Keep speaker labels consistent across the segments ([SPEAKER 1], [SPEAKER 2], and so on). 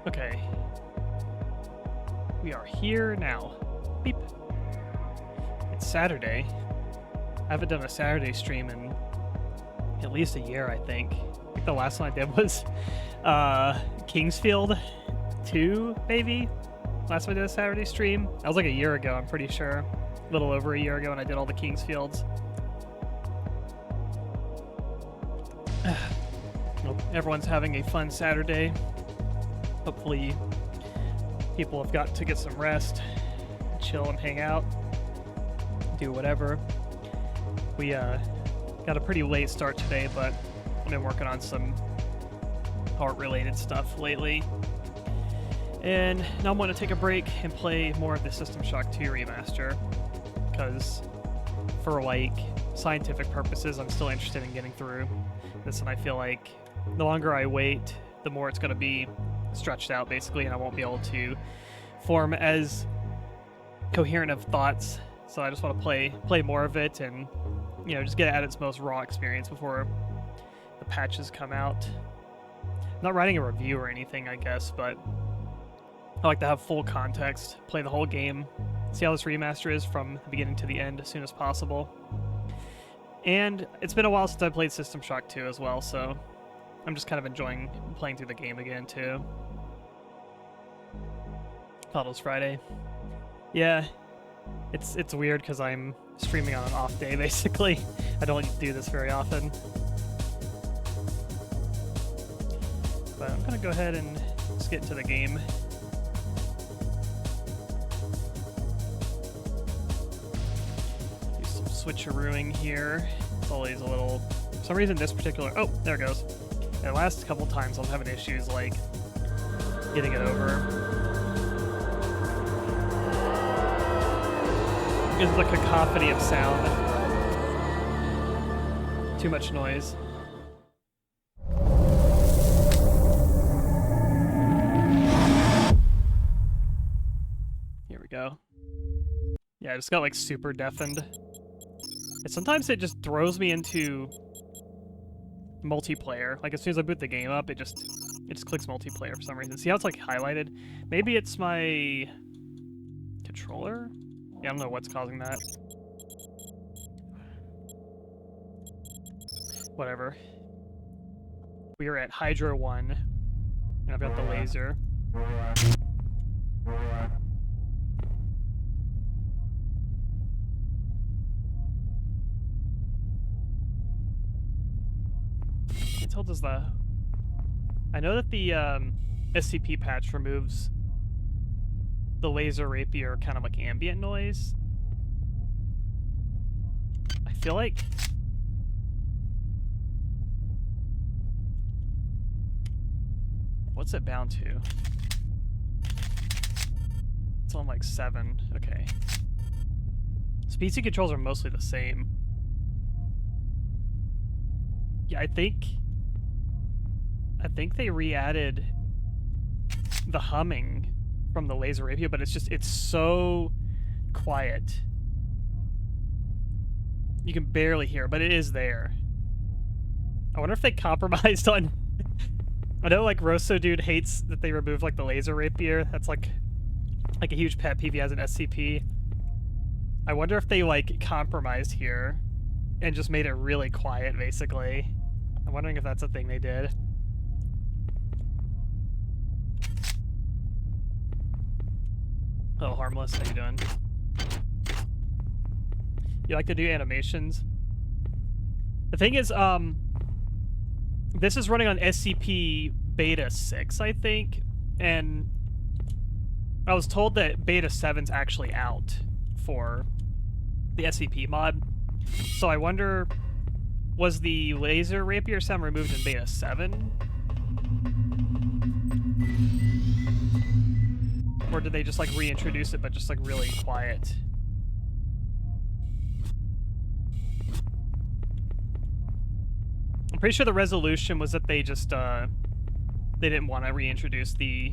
[SPEAKER 1] Okay. We are here now. Beep. It's Saturday. I haven't done a Saturday stream in at least a year, I think. I think the last one I did was Kingsfield 2, maybe? Last time I did a Saturday stream. That was like a year ago, I'm pretty sure. A little over a year ago when I did all the Kingsfields. Well, everyone's having a fun Saturday. Hopefully people have got to get some rest, chill and hang out, do whatever. We got a pretty late start today, but I've been working on some art-related stuff lately. And now I'm going to take a break and play more of the System Shock 2 Remaster, because for like scientific purposes, I'm still interested in getting through this, and I feel like the longer I wait, the more it's going to be stretched out, basically, and I won't be able to form as coherent of thoughts. So I just want to play more of it and, you know, just get it at its most raw experience before the patches come out. I'm not writing a review or anything, I guess, but I like to have full context, play the whole game, see how this remaster is from the beginning to the end as soon as possible. And it's been a while since I played System Shock 2 as well, so I'm just kind of enjoying playing through the game again, too. Thought it was Friday. Yeah, it's weird because I'm streaming on an off day, basically. I don't do this very often. But I'm going to go ahead and just get into the game. Do some switcherooing here. It's always a little... For some reason, this particular... Oh, there it goes. The last couple times I was having issues, like, getting it over. Because of the cacophony of sound. Too much noise. Here we go. Yeah, I just got, like, super deafened. And sometimes it just throws me into multiplayer. Like, as soon as I boot the game up, it just clicks multiplayer for some reason. See how it's like highlighted? Maybe it's my controller? Yeah, I don't know what's causing that. Whatever. We are at Hydra 1. And I've got the laser. How does the... I know that the SCP patch removes the laser rapier kind of like ambient noise. I feel like... What's it bound to? It's on like 7. Okay. Speed controls are mostly the same. Yeah, I think they re-added the humming from the laser rapier, but it's so quiet. You can barely hear it, but it is there. I wonder if they compromised on... I know, like, Rosso Dude hates that they removed, like, the laser rapier. That's, like a huge pet peeve he has an SCP. I wonder if they, like, compromised here and just made it really quiet, basically. I'm wondering if that's a thing they did. Oh, Harmless, how you doing? You like to do animations? The thing is, this is running on SCP Beta 6, I think, and I was told that Beta 7's actually out for the SCP mod, so I wonder, was the laser rapier sound removed in Beta 7? Or did they just, like, reintroduce it, but just, like, really quiet? I'm pretty sure the resolution was that they just, they didn't want to reintroduce the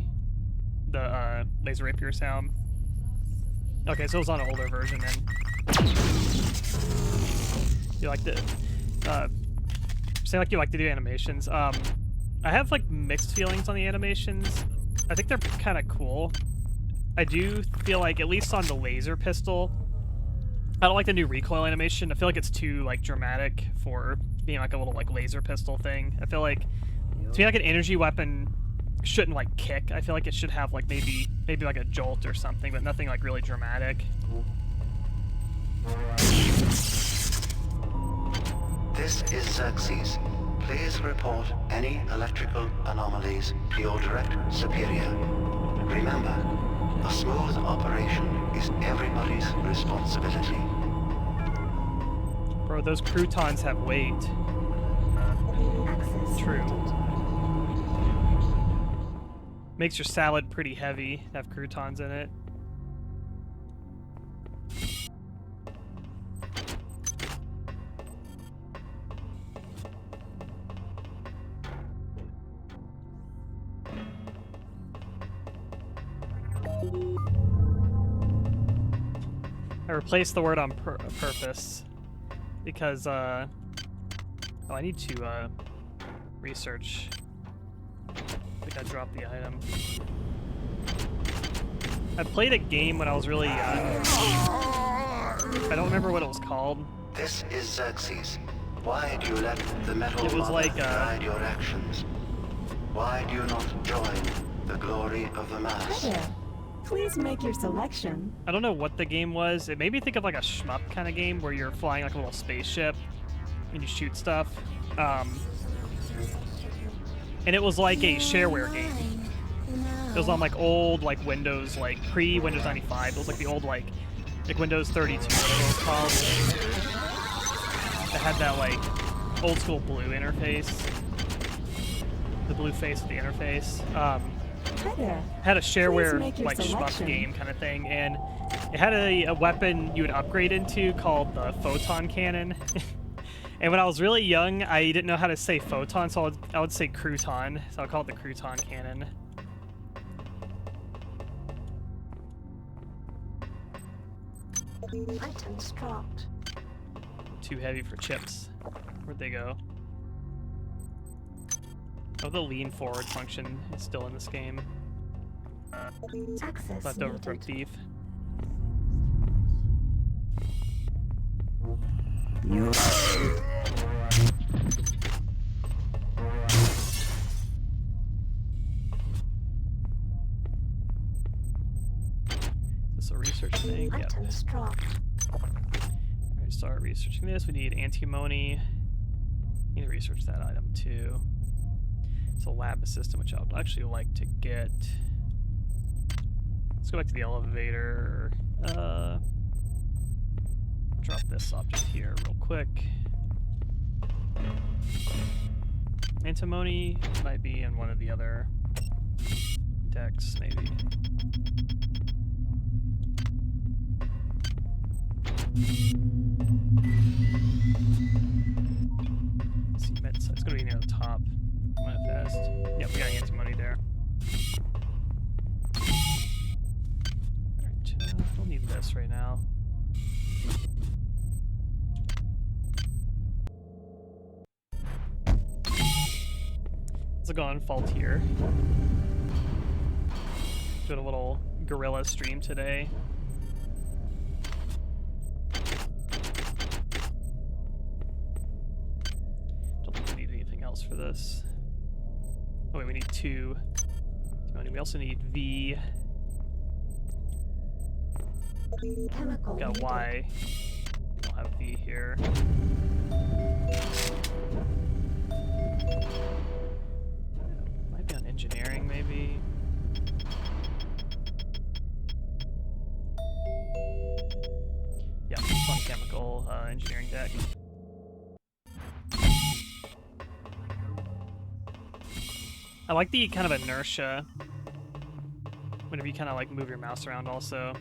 [SPEAKER 1] laser rapier sound. Okay, so it was on an older version, then. You like to, say like you like to do animations. I have, like, mixed feelings on the animations. I think they're kind of cool. I do feel like, at least on the laser pistol, I don't like the new recoil animation. I feel like it's too like dramatic for being like a little like laser pistol thing. I feel like to me like an energy weapon shouldn't like kick. I feel like it should have like maybe like a jolt or something, but nothing like really dramatic.
[SPEAKER 2] This is Xerxes. Please report any electrical anomalies to your direct superior. Remember, a smooth operation is everybody's responsibility.
[SPEAKER 1] Bro, those croutons have weight. True. Makes your salad pretty heavy to have croutons in it. I replaced the word on purpose because oh, I need to research. I think I dropped the item. I played a game when I was really young. I don't remember what it was called.
[SPEAKER 2] This is Xerxes. Why do you let the metal
[SPEAKER 1] It was like
[SPEAKER 2] guide your actions? Why do you not join the glory of the mass?
[SPEAKER 3] Hi there. Please make your selection.
[SPEAKER 1] I don't know what the game was. It made me think of like a shmup kind of game where you're flying like a little spaceship and you shoot stuff. And it was like a shareware game. It was on like old like Windows, like pre-Windows 95. It was like the old like Windows 32, whatever it was called. It had that like old school blue interface. The blue face of the interface.
[SPEAKER 3] Hi there.
[SPEAKER 1] Had a shareware like
[SPEAKER 3] selection.
[SPEAKER 1] shmup game kind of thing, and it had a weapon you would upgrade into called the photon cannon. And when I was really young, I didn't know how to say photon, so I would say crouton, so I'll call it the crouton cannon.
[SPEAKER 3] Items dropped.
[SPEAKER 1] Too heavy for chips. Where'd they go? Oh, the lean forward function is still in this game.
[SPEAKER 3] Access
[SPEAKER 1] Left over from
[SPEAKER 3] needed.
[SPEAKER 1] Thief. Is this a research thing? Yep.
[SPEAKER 3] Items dropped.
[SPEAKER 1] Alright, start researching this. We need antimony. Need to research that item too. It's a lab assistant, which I would actually like to get. Let's go back to the elevator. Drop this object here real quick. Antimony might be in one of the other decks, maybe. It's gonna be near the top. Manifest. Yep, we got antimony there. Alright, don't need this right now. Let's go on Faultier. Doing a little guerrilla stream today. Don't think we need anything else for this. Oh wait, we need 2. We also need V.
[SPEAKER 3] Chemical
[SPEAKER 1] Got
[SPEAKER 3] needed.
[SPEAKER 1] Y. We'll have V here. Might be on engineering, maybe. Yeah, it's on chemical engineering deck. I like the kind of inertia whenever you kind of like move your mouse around also.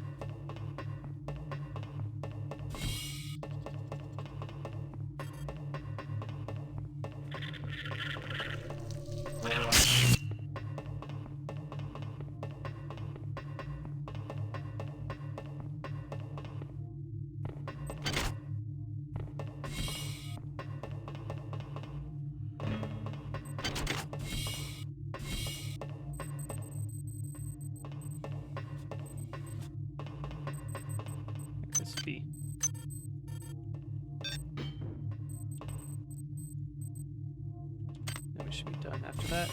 [SPEAKER 1] Then we should be done after that.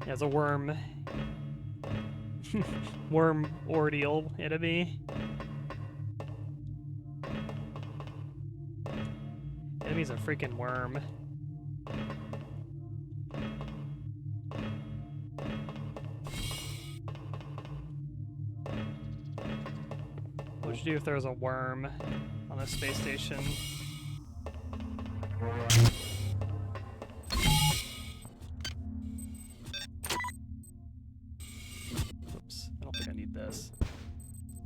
[SPEAKER 1] Yeah, it's a worm. Worm ordeal enemy. Enemy's a freaking worm. What would you do if there was a worm on a space station? Oops, I don't think I need this.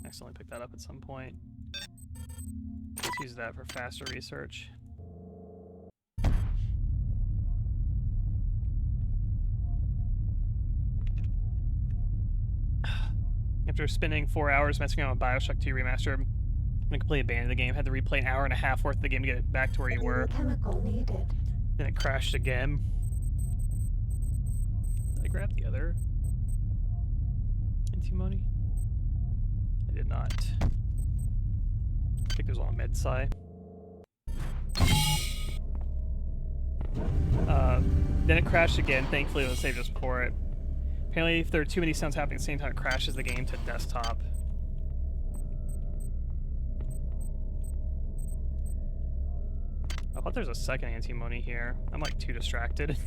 [SPEAKER 1] I accidentally picked that up at some point. Let's use that for faster research. After spending 4 hours messing around with Bioshock 2 Remaster, I'm gonna completely abandon the game. Had to replay an hour and a half worth of the game to get it back to where you were.
[SPEAKER 3] Chemical needed.
[SPEAKER 1] Then it crashed again. Did I grab the other antimony? I did not. I think there's one on Med-Sci. Then it crashed again. Thankfully, it was saved just before it. Apparently, if there are too many sounds happening at the same time, it crashes the game to desktop. I thought there's a second antimony here. I'm like too distracted.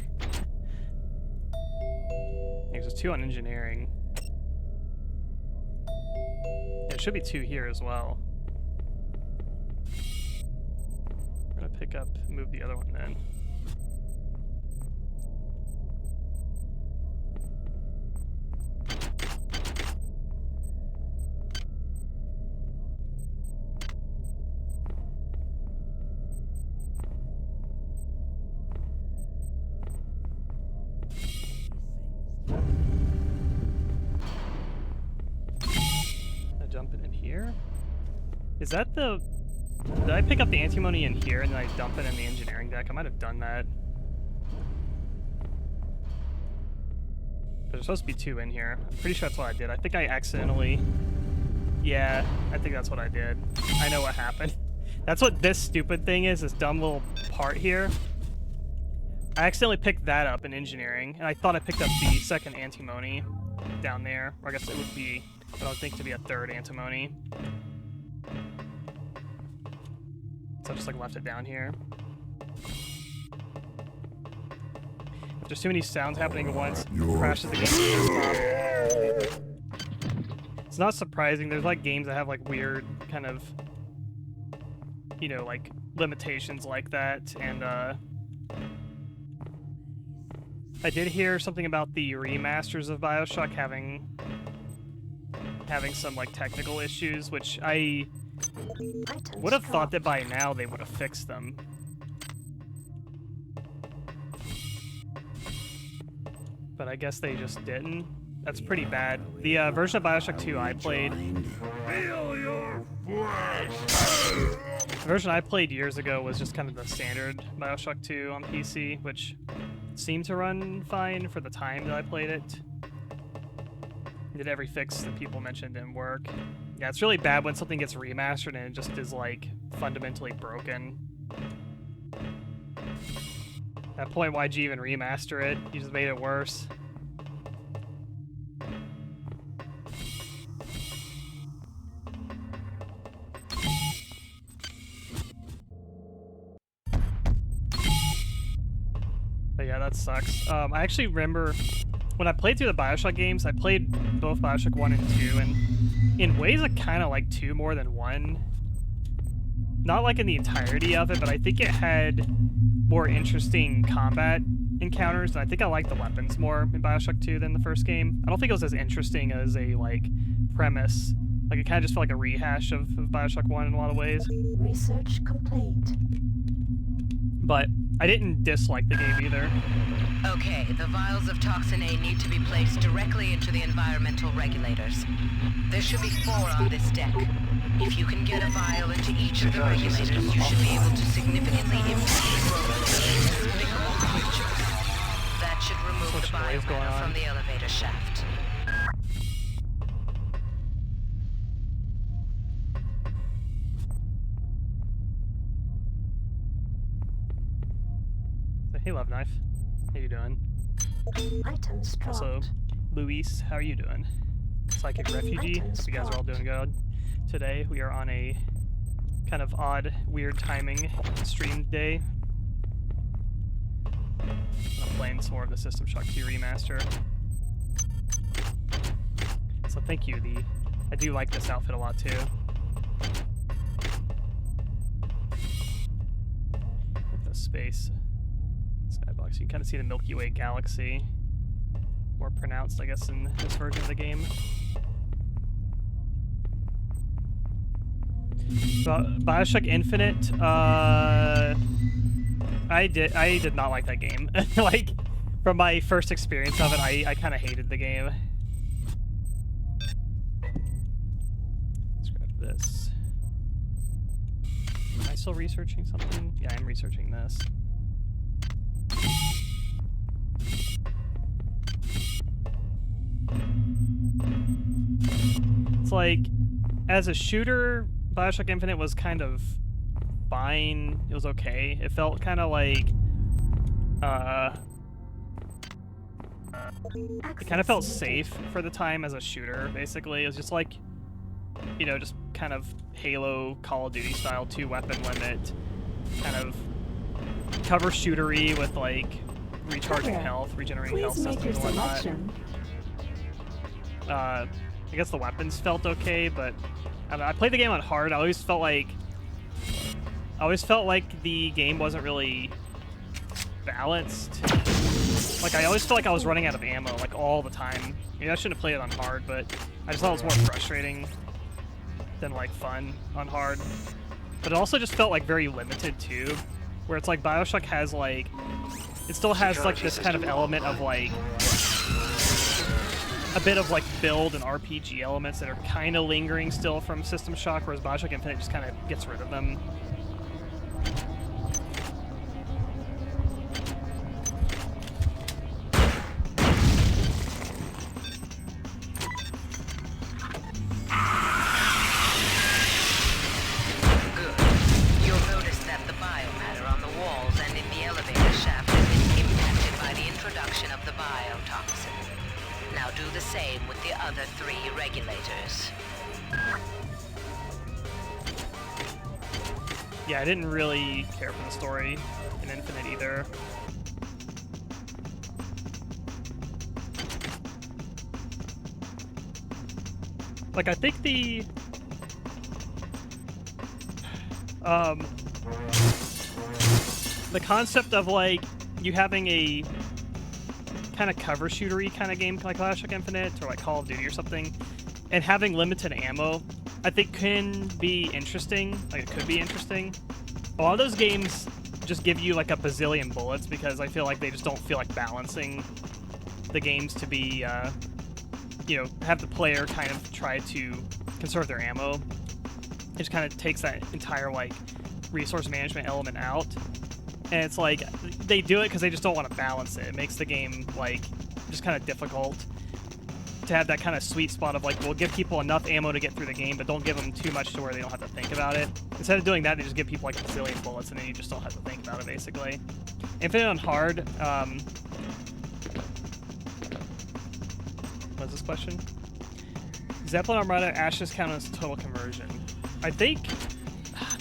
[SPEAKER 1] There's 2 on engineering. There should be 2 here as well. We're gonna pick up, move the other one then. Is that the... Did I pick up the antimony in here and then I dump it in the engineering deck? I might have done that. There's supposed to be 2 in here. I'm pretty sure that's what I did. I think I accidentally... Yeah, I think that's what I did. I know what happened. That's what this stupid thing is, this dumb little part here. I accidentally picked that up in engineering, and I thought I picked up the second antimony down there. Or I guess it would be, what I would think to be a third antimony. So I just like left it down here. If there's too many sounds happening at once, it crashes the game. It's not surprising. There's like games that have like weird kind of, you know, like limitations like that. And I did hear something about the remasters of Bioshock having some like technical issues, which I would have thought that by now they would have fixed them. But I guess they just didn't. That's pretty bad. The version of Bioshock 2 I played... The version I played years ago was just kind of the standard Bioshock 2 on PC, which seemed to run fine for the time that I played it. Did every fix that people mentioned didn't work. Yeah, it's really bad when something gets remastered and it just is, like, fundamentally broken. At that point, why'd you even remaster it? You just made it worse. But yeah, that sucks. I actually remember when I played through the Bioshock games, I played both Bioshock 1 and 2, and in ways I kind of like 2 more than 1. Not like in the entirety of it, but I think it had more interesting combat encounters, and I think I liked the weapons more in Bioshock 2 than the first game. I don't think it was as interesting as a, like, premise. Like, it kind of just felt like a rehash of Bioshock 1 in a lot of ways.
[SPEAKER 3] Research complete.
[SPEAKER 1] But I didn't dislike the game either.
[SPEAKER 4] Okay, the vials of Toxin A need to be placed directly into the environmental regulators. There should be 4 on this deck. If you can get a vial into each of the regulators, you should be able to significantly impact the growth of these despicable creatures. That should remove the biomatter from the elevator shaft.
[SPEAKER 1] Hey, Love Knife. How you doing?
[SPEAKER 3] Items dropped.
[SPEAKER 1] Also, Luis, how are you doing? Psychic Refugee.
[SPEAKER 3] Items
[SPEAKER 1] Hope you guys are all doing good. Today we are on a kind of odd, weird timing stream day. I'm playing some more of the System Shock 2 Remaster. So thank you, I do like this outfit a lot too. With the space skybox, you can kind of see the Milky Way galaxy. More pronounced, I guess, in this version of the game. Bioshock Infinite, I did not like that game. Like, from my first experience of it, I kind of hated the game. Let's grab this. Am I still researching something? Yeah, I'm researching this. It's like, as a shooter, Bioshock Infinite was kind of fine. It was okay. It felt kind of like, it kind of felt safe for the time as a shooter, basically. It was just like, you know, just kind of Halo, Call of Duty style, 2-weapon limit, kind of cover shootery with like recharging health, regenerating health systems and whatnot. I guess the weapons felt okay, but I don't know, I played the game on hard. I always felt like the game wasn't really balanced. Like, I always felt like I was running out of ammo, like, all the time. Maybe I shouldn't have played it on hard, but I just thought it was more frustrating than, like, fun on hard. But it also just felt, like, very limited, too. Where it's like, Bioshock has, like... It still has, like, this kind of element of, like... a bit of, like, build and RPG elements that are kind of lingering still from System Shock, whereas Bioshock Infinite just kind of gets rid of them. Yeah, I didn't really care for the story in Infinite either. Like, I think the concept of, like, you having a kind of cover shootery kind of game like Bioshock Infinite or like Call of Duty or something, and having limited ammo, I think can be interesting. Like, it could be interesting. A lot of those games just give you like a bazillion bullets because I feel like they just don't feel like balancing the games to be, you know, have the player kind of try to conserve their ammo. It just kind of takes that entire like resource management element out. And it's like, they do it because they just don't want to balance it. It makes the game, like, just kind of difficult to have that kind of sweet spot of, like, we'll give people enough ammo to get through the game, but don't give them too much to where they don't have to think about it. Instead of doing that, they just give people, like, a bazillion bullets, and then you just don't have to think about it, basically. Infinite on hard, what's this question? Zeppelin Armada Ashes count as total conversion. I think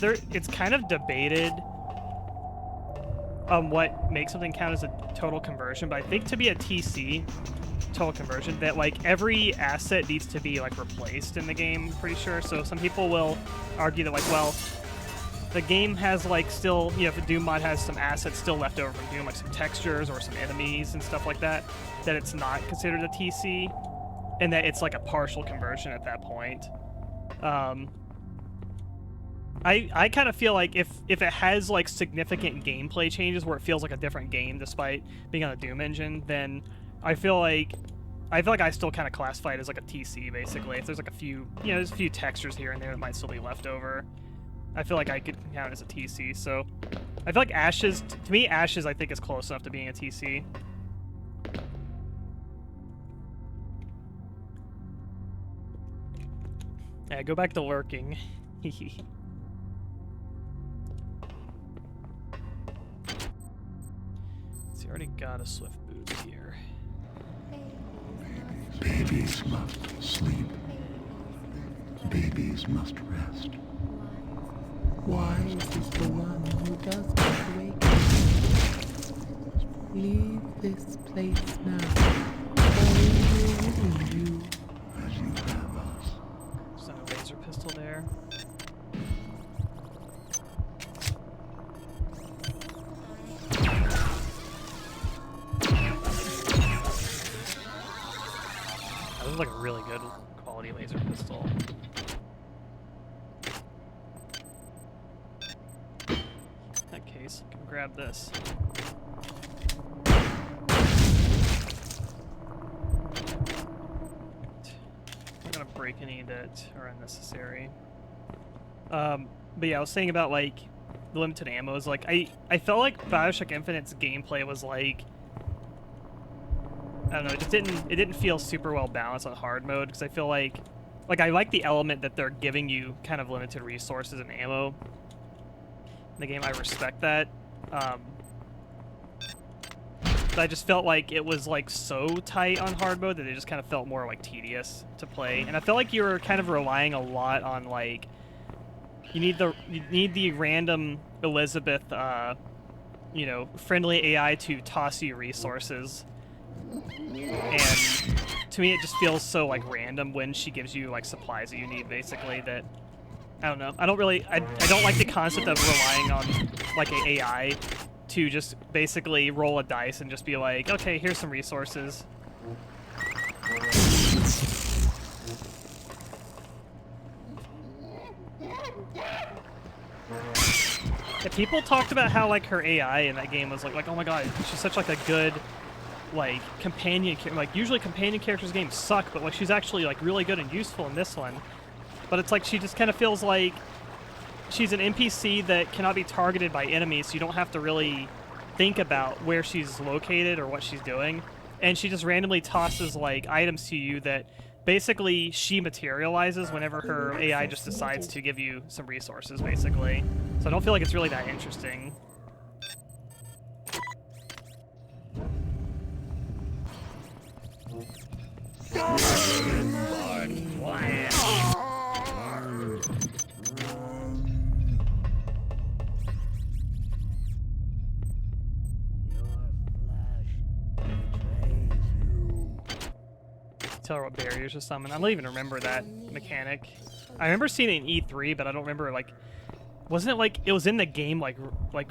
[SPEAKER 1] it's kind of debated what makes something count as a total conversion, but I think to be a TC total conversion, that like every asset needs to be like replaced in the game, I'm pretty sure. So some people will argue that, like, well, the game has like still, you know, if a Doom mod has some assets still left over from Doom, like some textures or some enemies and stuff like that, that it's not considered a TC, and that it's like a partial conversion at that point. I kind of feel like if it has like significant gameplay changes where it feels like a different game despite being on a Doom engine, then I feel like I still kind of classify it as like a TC, basically. If there's like a few, you know, there's a few textures here and there that might still be left over, I feel like I could count it as a TC. So I feel like Ashes, to me, Ashes I think is close enough to being a TC. Yeah, go back to lurking. So you already got a swift boost here.
[SPEAKER 2] Babies must sleep. Babies must rest.
[SPEAKER 5] Wise is the one who does not wake. Leave this place now, or we will ruin you.
[SPEAKER 2] As you have us.
[SPEAKER 1] There's another laser pistol there. That was like a really good quality laser pistol. In that case, I can grab this. I'm not gonna break any that are unnecessary. But yeah, I was saying about like the limited ammo is like I felt like BioShock Infinite's gameplay was like, I don't know, it didn't feel super well balanced on hard mode, because I feel like I like the element that they're giving you kind of limited resources and ammo in the game. I respect that. But I just felt like it was like so tight on hard mode that it just kind of felt more like tedious to play. And I felt like you were kind of relying a lot on like you need the random Elizabeth you know, friendly AI to toss you resources. And to me it just feels so like random when she gives you like supplies that you need, basically, that I don't know. I don't like the concept of relying on like an AI to just basically roll a dice and just be like, okay, here's some resources. Yeah, people talked about how like her AI in that game was like oh my god, she's such like a good like companion character. Like usually companion characters in games suck, but like she's actually like really good and useful in this one. But it's like she just kind of feels like she's an NPC that cannot be targeted by enemies, so you don't have to really think about where she's located or what she's doing. And she just randomly tosses like items to you that basically she materializes whenever her AI just decides to give you some resources, basically. So I don't feel like it's really that interesting. Tell her what barriers to summon. I don't even remember that mechanic. I remember seeing it in E3, but I don't remember, like, wasn't it like it was in the game like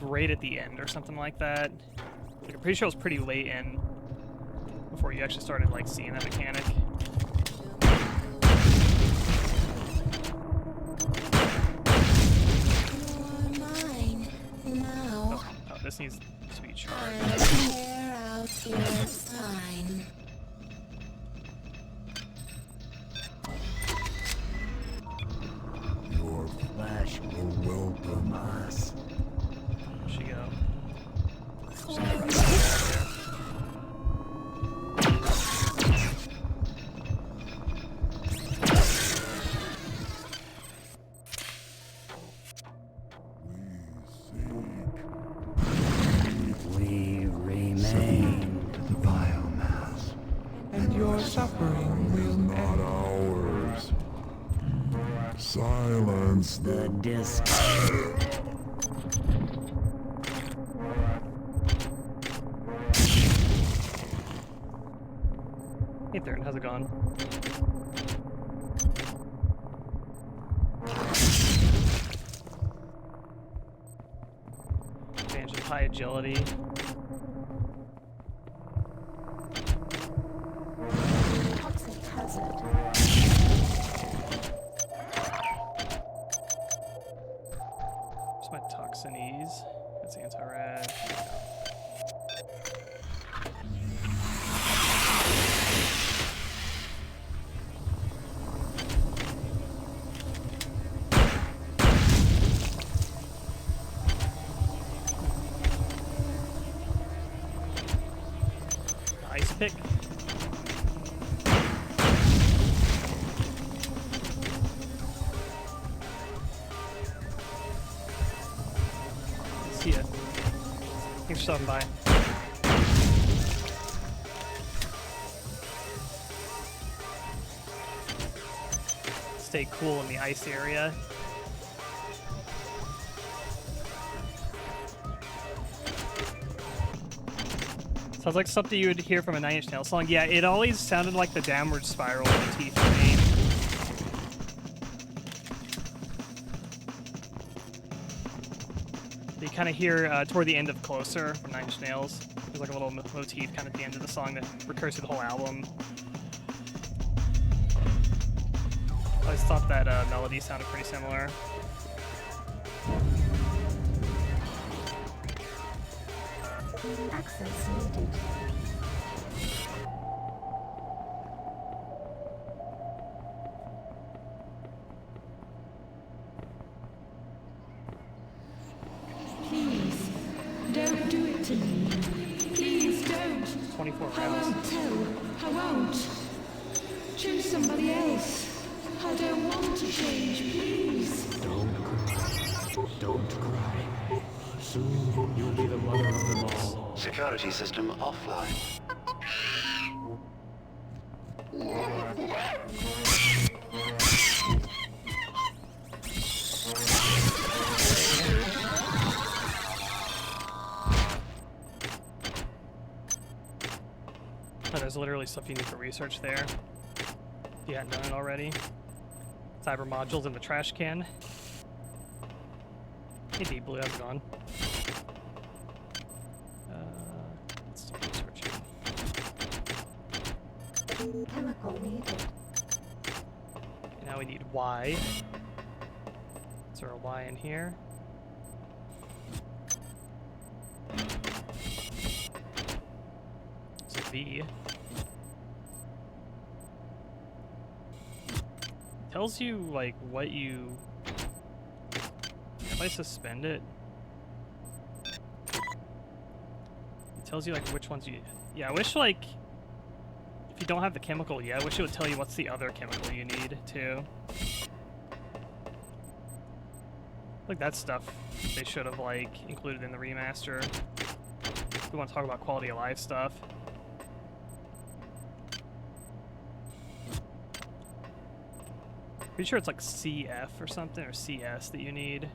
[SPEAKER 1] right at the end or something like that? Like, I'm pretty sure it was pretty late in before you actually started like seeing that mechanic. Oh, this needs to be charged.
[SPEAKER 2] Your flesh will welcome us.
[SPEAKER 1] Where'd she go?
[SPEAKER 2] We remain to the biomass.
[SPEAKER 5] And your suffering will
[SPEAKER 6] Not
[SPEAKER 5] end.
[SPEAKER 6] ours. Silence
[SPEAKER 2] The disc.
[SPEAKER 1] Hey Thurn, how's it going? Advantage of high agility.
[SPEAKER 3] Toxic hazard.
[SPEAKER 1] Where's my toxinies? That's anti-rad. Ice pick. See ya. Thanks for stopping by. stay cool in the ice area. Sounds like something you would hear from a Nine Inch Nails song. Yeah, it always sounded like the downward spiral motif to me. You kind of hear toward the end of Closer from Nine Inch Nails. There's like a little motif kind of at the end of the song that recurs through the whole album. I always thought that melody sounded pretty similar.
[SPEAKER 3] Access needed.
[SPEAKER 6] Please, don't do it to me. Please don't.
[SPEAKER 1] 24
[SPEAKER 6] I
[SPEAKER 1] rounds.
[SPEAKER 6] won't tell. I won't. Choose somebody else. I don't want to change, please.
[SPEAKER 7] Don't cry. Don't cry. Soon you'll be the mother of them all.
[SPEAKER 2] Security system offline.
[SPEAKER 1] Oh, there's literally stuff you need to research there. If you hadn't done it already. Cyber modules in the trash can. Hey, Deep Blue, how's it going? Let's do researching.
[SPEAKER 3] Chemical needed.
[SPEAKER 1] Okay, now we need Y. Is there a Y in here? It's a V. Tells you like what you. If I suspend it, it tells you like which ones you. Yeah, I wish like if you don't have the chemical yet, I wish it would tell you what's the other chemical you need too. Like that stuff they should have like included in the remaster. We want to talk about quality of life stuff. Pretty sure it's like CF or something, or CS that you need.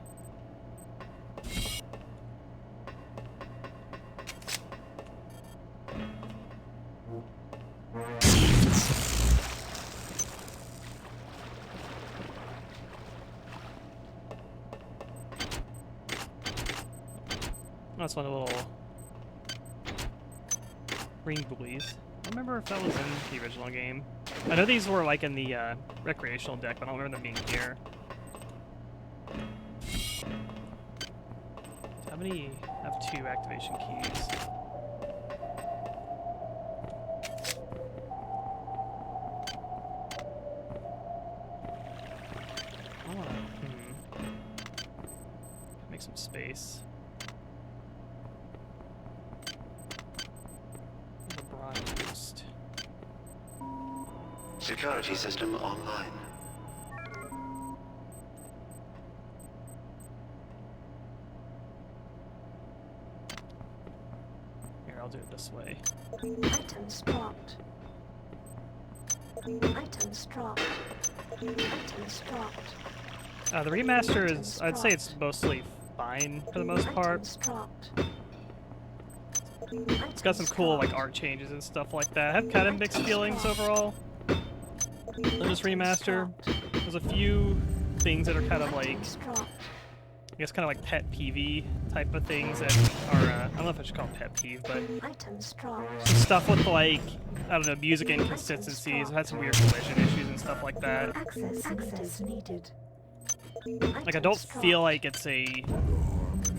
[SPEAKER 1] That's one of the little green buoys. I don't remember if that was in the original game. I know these were like in the recreational deck, but I don't remember them being here. How many have 2 activation keys? I wanna make some space. The bronze boost.
[SPEAKER 2] Security system online.
[SPEAKER 1] Here, I'll do it this way.
[SPEAKER 3] Items dropped. Items dropped. Items dropped.
[SPEAKER 1] The remaster is, I'd say it's mostly fine for the most part.
[SPEAKER 3] Items dropped.
[SPEAKER 1] It's got some cool like art changes and stuff like that. I have kind of mixed feelings overall on this remaster. There's a few things that are kind of like, I guess kind of like pet peeve type of things that are, I don't know if I should call it pet peeve, but
[SPEAKER 3] Items dropped.
[SPEAKER 1] some stuff with like, I don't know, music inconsistencies. I've had some weird collision issues and stuff like that.
[SPEAKER 3] Access needed.
[SPEAKER 1] Like I don't feel like it's a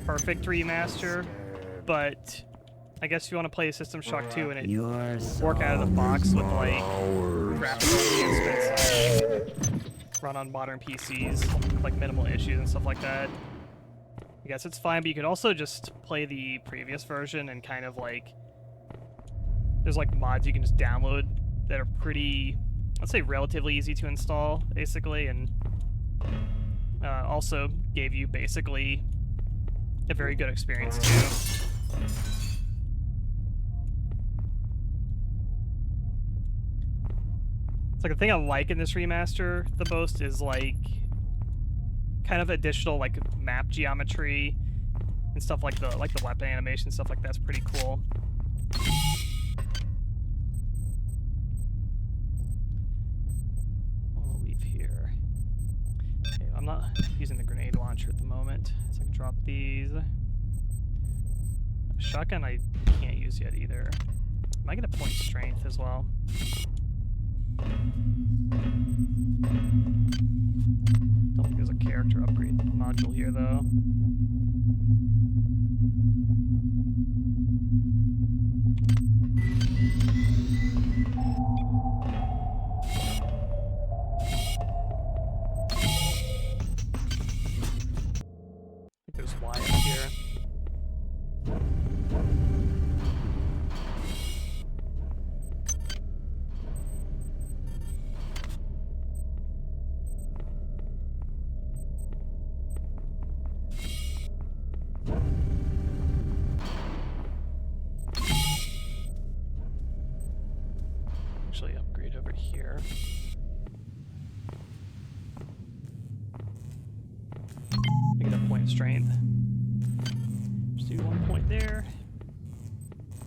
[SPEAKER 1] perfect remaster, but I guess if you want to play System Shock 2 and it work out of the box with like graphical enhancements, run on modern PCs, like minimal issues and stuff like that, I guess it's fine. But you could also just play the previous version and kind of like, there's like mods you can just download that are pretty, let's say relatively easy to install basically, and also gave you basically a very good experience too. It's like the thing I like in this remaster the most is like kind of additional like map geometry and stuff like the weapon animation, stuff like that's pretty cool. We'll leave here. Okay, I'm not using the grenade launcher at the moment, so I can drop these. Shotgun I can't use yet either. I get a point strength as well. Don't think there's a character upgrade module here though. I think there's Y up here. Actually upgrade over here. I get a point of strength. Just do 1 point there.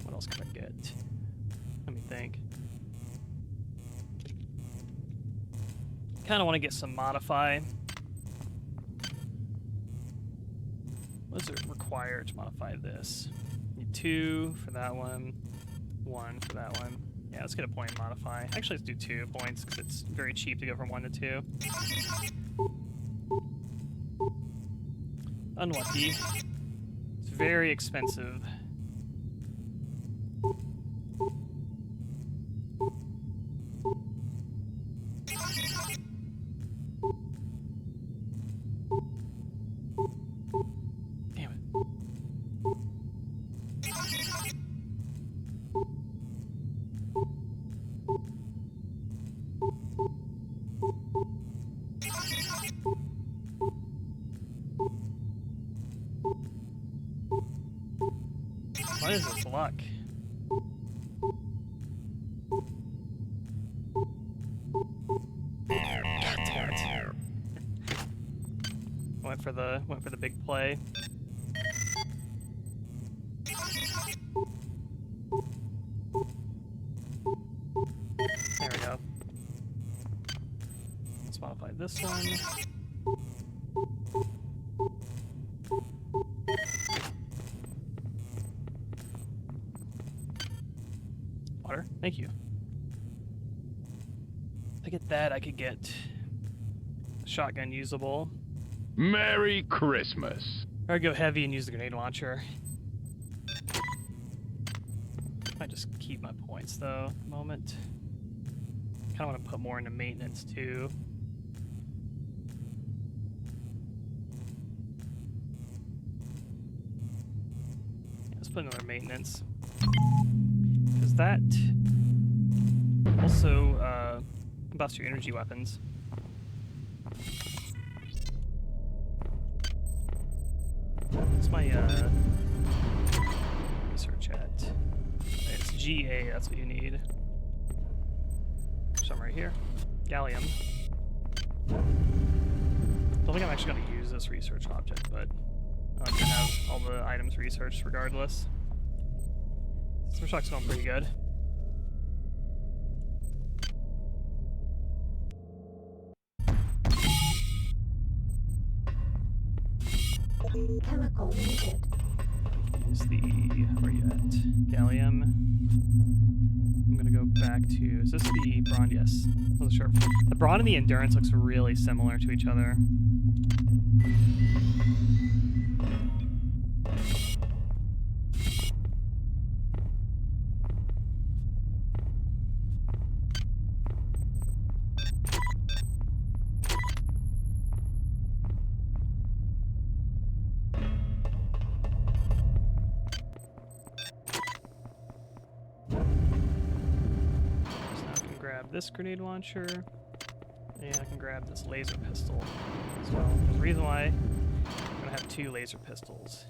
[SPEAKER 1] What else can I get? Let me think. Kind of want to get some modify. What does it require to modify this? Need 2 for that one, 1 for that one. Yeah, let's get a point and modify. Actually, let's do 2 points because it's very cheap to go from 1 to 2. Unlucky. It's very expensive. Damn it. What is this luck? Went for the big play. There we go. Let's modify this one. Water, thank you. If I get that, I could get shotgun usable.
[SPEAKER 8] Merry Christmas.
[SPEAKER 1] Or I'd go heavy and use the grenade launcher. I just keep my points though at the moment. Kinda wanna put more into maintenance too. Yeah, let's put another maintenance. Because that also buffs your energy weapons. What's my research at? It's GA, that's what you need. Some right here. Gallium. Don't think I'm actually going to use this research object, but I like to have all the items researched regardless. System shock's going pretty good.
[SPEAKER 3] Chemical needed.
[SPEAKER 1] Use the, where are you at? Gallium. I'm gonna go back to, is this the brawn? Yes. I wasn't sure. The brawn and the endurance looks really similar to each other. This grenade launcher, and I can grab this laser pistol as well. There's a reason why I'm gonna have 2 laser pistols.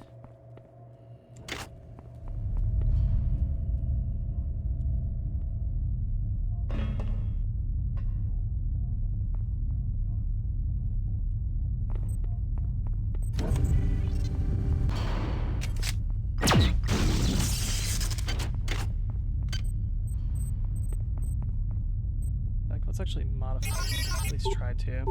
[SPEAKER 1] actually modify this. At least try to.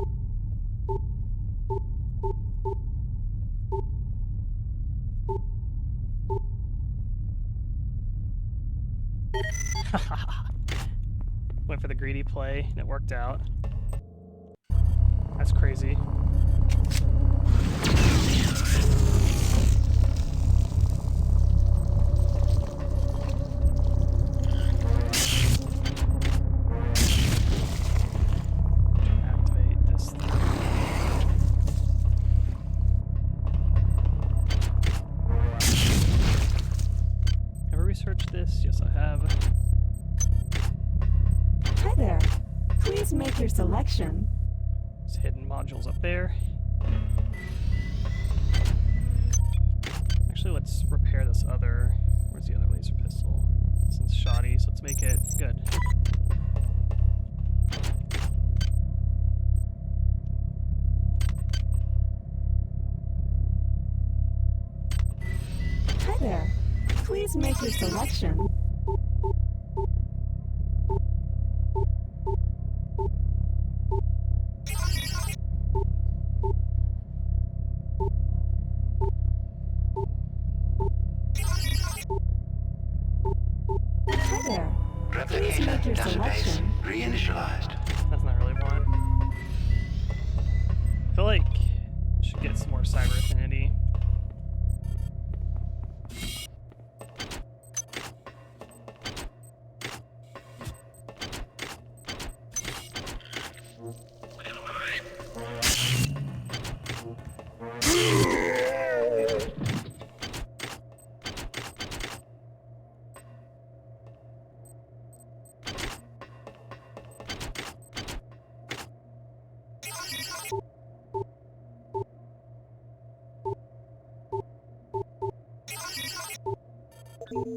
[SPEAKER 1] Went for the greedy play and it worked out. That's crazy. Activate this thing. Ever researched this? Yes, I have.
[SPEAKER 3] Hi there. Please make your selection.
[SPEAKER 1] There's hidden modules up there. Actually, let's repair this other... Where's the other laser pistol? This one's shoddy, so let's make it good.
[SPEAKER 3] Hi there. Please make your selection. Hi there. Please
[SPEAKER 2] Replicator
[SPEAKER 3] make your
[SPEAKER 2] database
[SPEAKER 3] selection.
[SPEAKER 2] reinitialized.
[SPEAKER 1] That's not really one. I feel like I should get some more cyber affinity.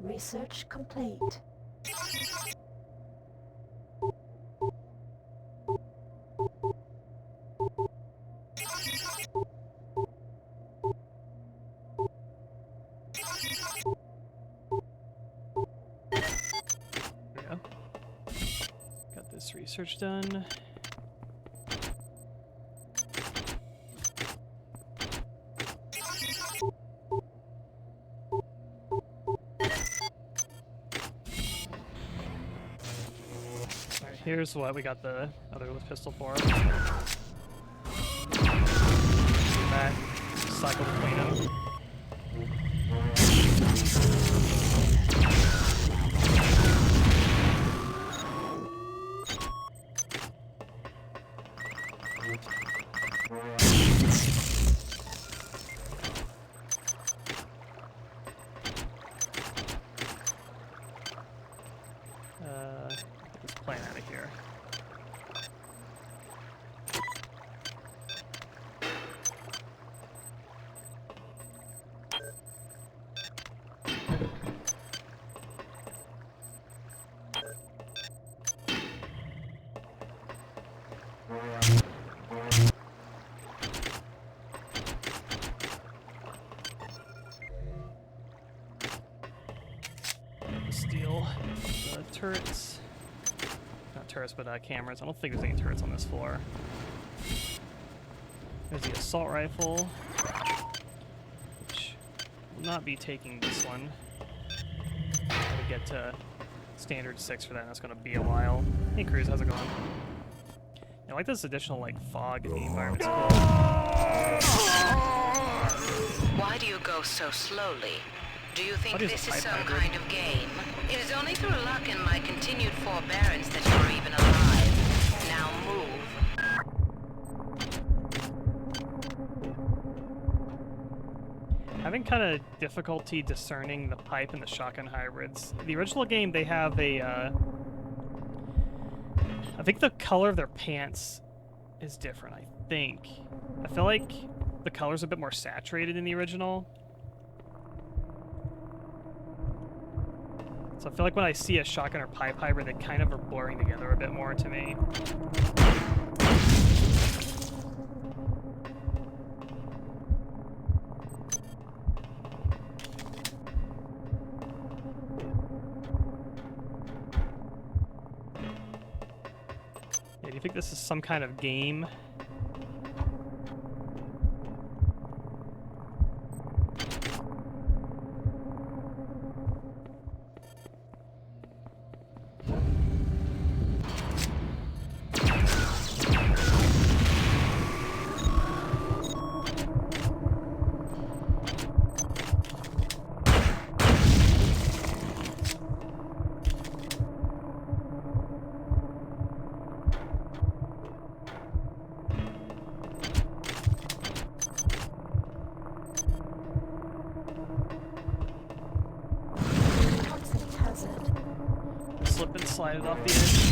[SPEAKER 3] Research complete.
[SPEAKER 1] There we go. Got this research done. Alright, here's what we got the other pistol for. That cycle between them. Get this plane out of here. Steal the turrets. Not turrets, but cameras. I don't think there's any turrets on this floor. There's the assault rifle, which will not be taking this one. I'm gonna get to standard 6 for that, and that's gonna be a while. Hey Cruz, how's it going? I like this additional like fog in the environment. It's cool.
[SPEAKER 4] Why do you go so slowly? Do you think
[SPEAKER 1] What is
[SPEAKER 4] this
[SPEAKER 1] a
[SPEAKER 4] is
[SPEAKER 1] pipe
[SPEAKER 4] some
[SPEAKER 1] hybrid?
[SPEAKER 4] kind of game? It is only through luck and my continued forbearance that you're even alive. Now move.
[SPEAKER 1] Having kind of difficulty discerning the pipe and the shotgun hybrids. The original game, they have a, I think the color of their pants is different, I think. I feel like the color's a bit more saturated in the original. So I feel like when I see a shotgun or pipe hybrid, they kind of are blurring together a bit more to me. Yeah, think this is some kind of game. Slip and slide it off the edge.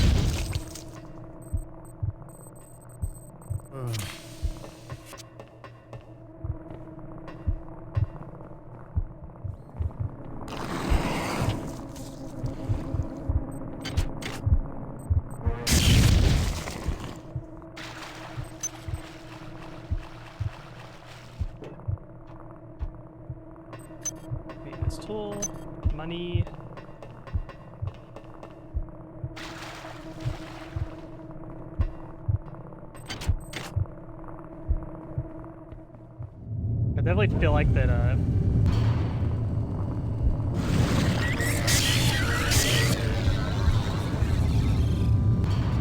[SPEAKER 1] Maintenance tool, money. I definitely feel like that,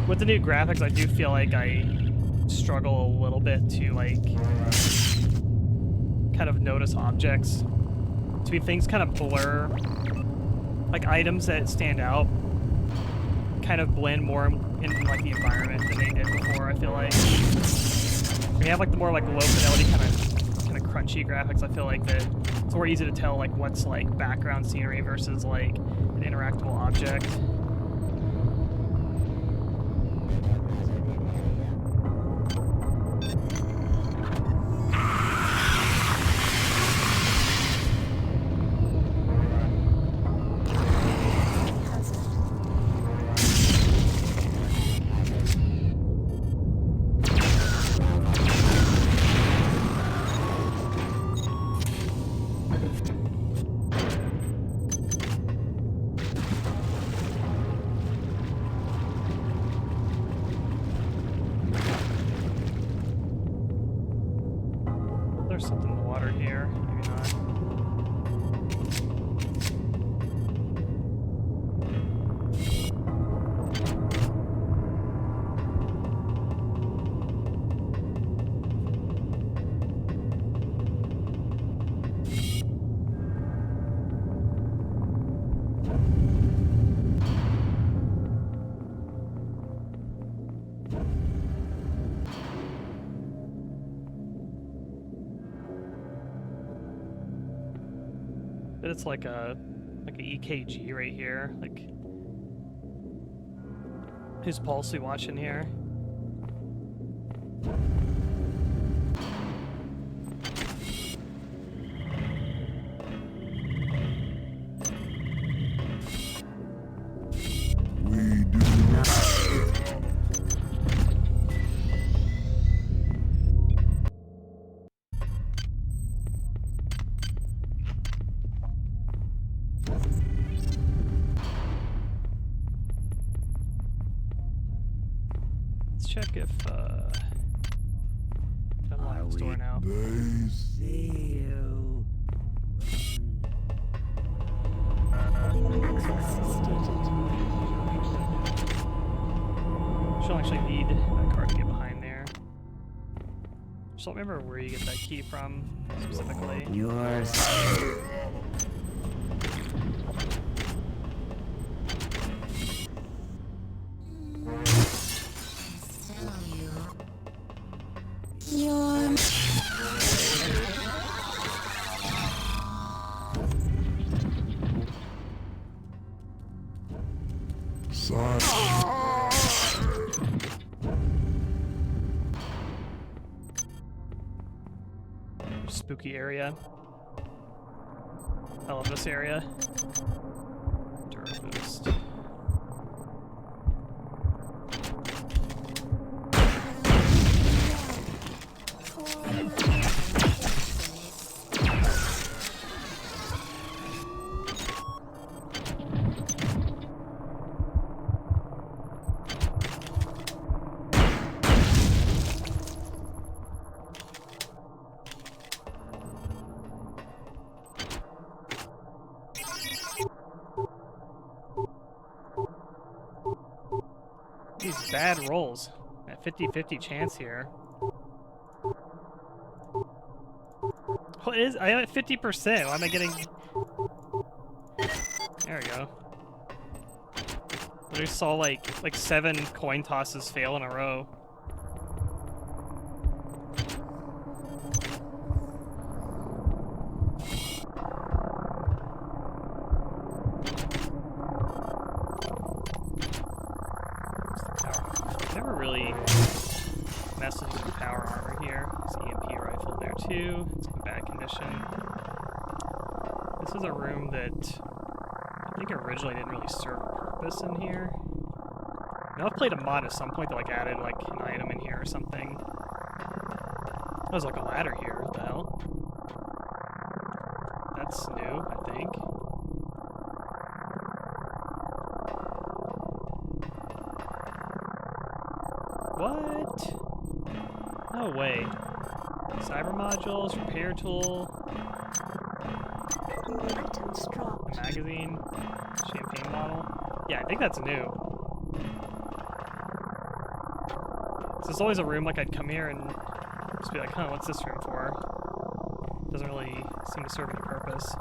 [SPEAKER 1] with the new graphics, I do feel like I struggle a little bit to, like, kind of notice objects. To be things kind of blur. Like, items that stand out kind of blend more into, like, the environment than they did before, I feel like. When you have, like, the more, like, low fidelity kind of crunchy graphics, I feel like that it's more easy to tell like what's like background scenery versus like an interactable object. There's something in the water here. Maybe not. But it's like a EKG right here. Like, whose pulse we watching here?
[SPEAKER 7] We do not.
[SPEAKER 1] Check if unlock the store now.
[SPEAKER 7] See you.
[SPEAKER 1] She'll actually need that card to get behind there. Just don't remember where you get that key from specifically.
[SPEAKER 2] Yours.
[SPEAKER 1] Spooky area. I love this area. Turret boost. These bad rolls. A 50-50 chance here. What is? I am at 50%. Why am I getting? There we go. I just saw like 7 coin tosses fail in a row. Never really messed with the power armor here. There's an EMP rifle there too. It's in bad condition. This is a room that I think originally didn't really serve a purpose in here. Now I've played a mod at some point that like added like an item in here or something. There's like a ladder here. What the hell? That's new, I think. What? No way. Cyber modules, repair tool.
[SPEAKER 3] Items dropped.
[SPEAKER 1] A magazine, champagne bottle. Yeah, I think that's new. So there's always a room like I'd come here and just be like, huh, what's this room for? Doesn't really seem to serve any purpose.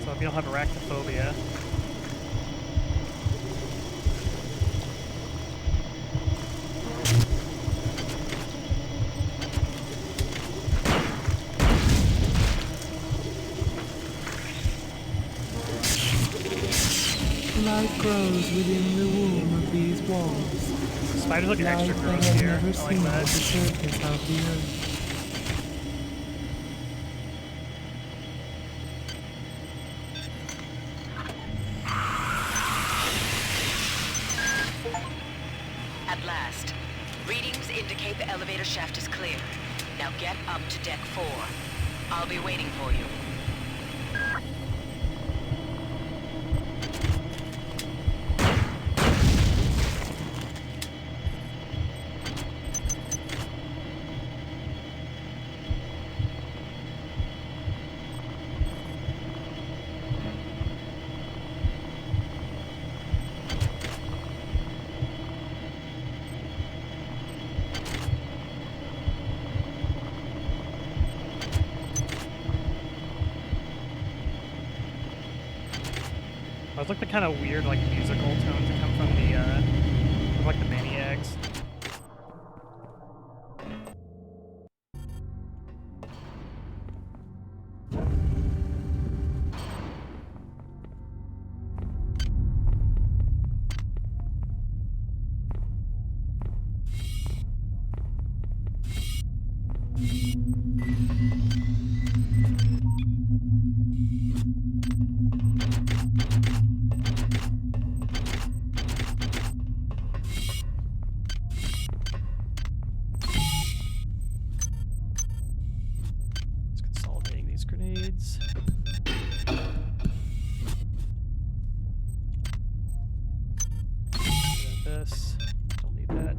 [SPEAKER 1] If you don't have arachnophobia.
[SPEAKER 5] Life grows within the womb of these walls.
[SPEAKER 1] Spiders looking extra
[SPEAKER 5] Life
[SPEAKER 1] gross
[SPEAKER 5] I have
[SPEAKER 1] here.
[SPEAKER 5] never
[SPEAKER 1] I like
[SPEAKER 5] seen on the
[SPEAKER 1] that.
[SPEAKER 5] surface of the earth.
[SPEAKER 4] At last. Readings indicate the elevator shaft is clear. Now get up to deck 4. I'll be waiting for you.
[SPEAKER 1] Those look the kind of weird, like, musical tones that come from like the Maniacs. Grenades. This. Don't need that.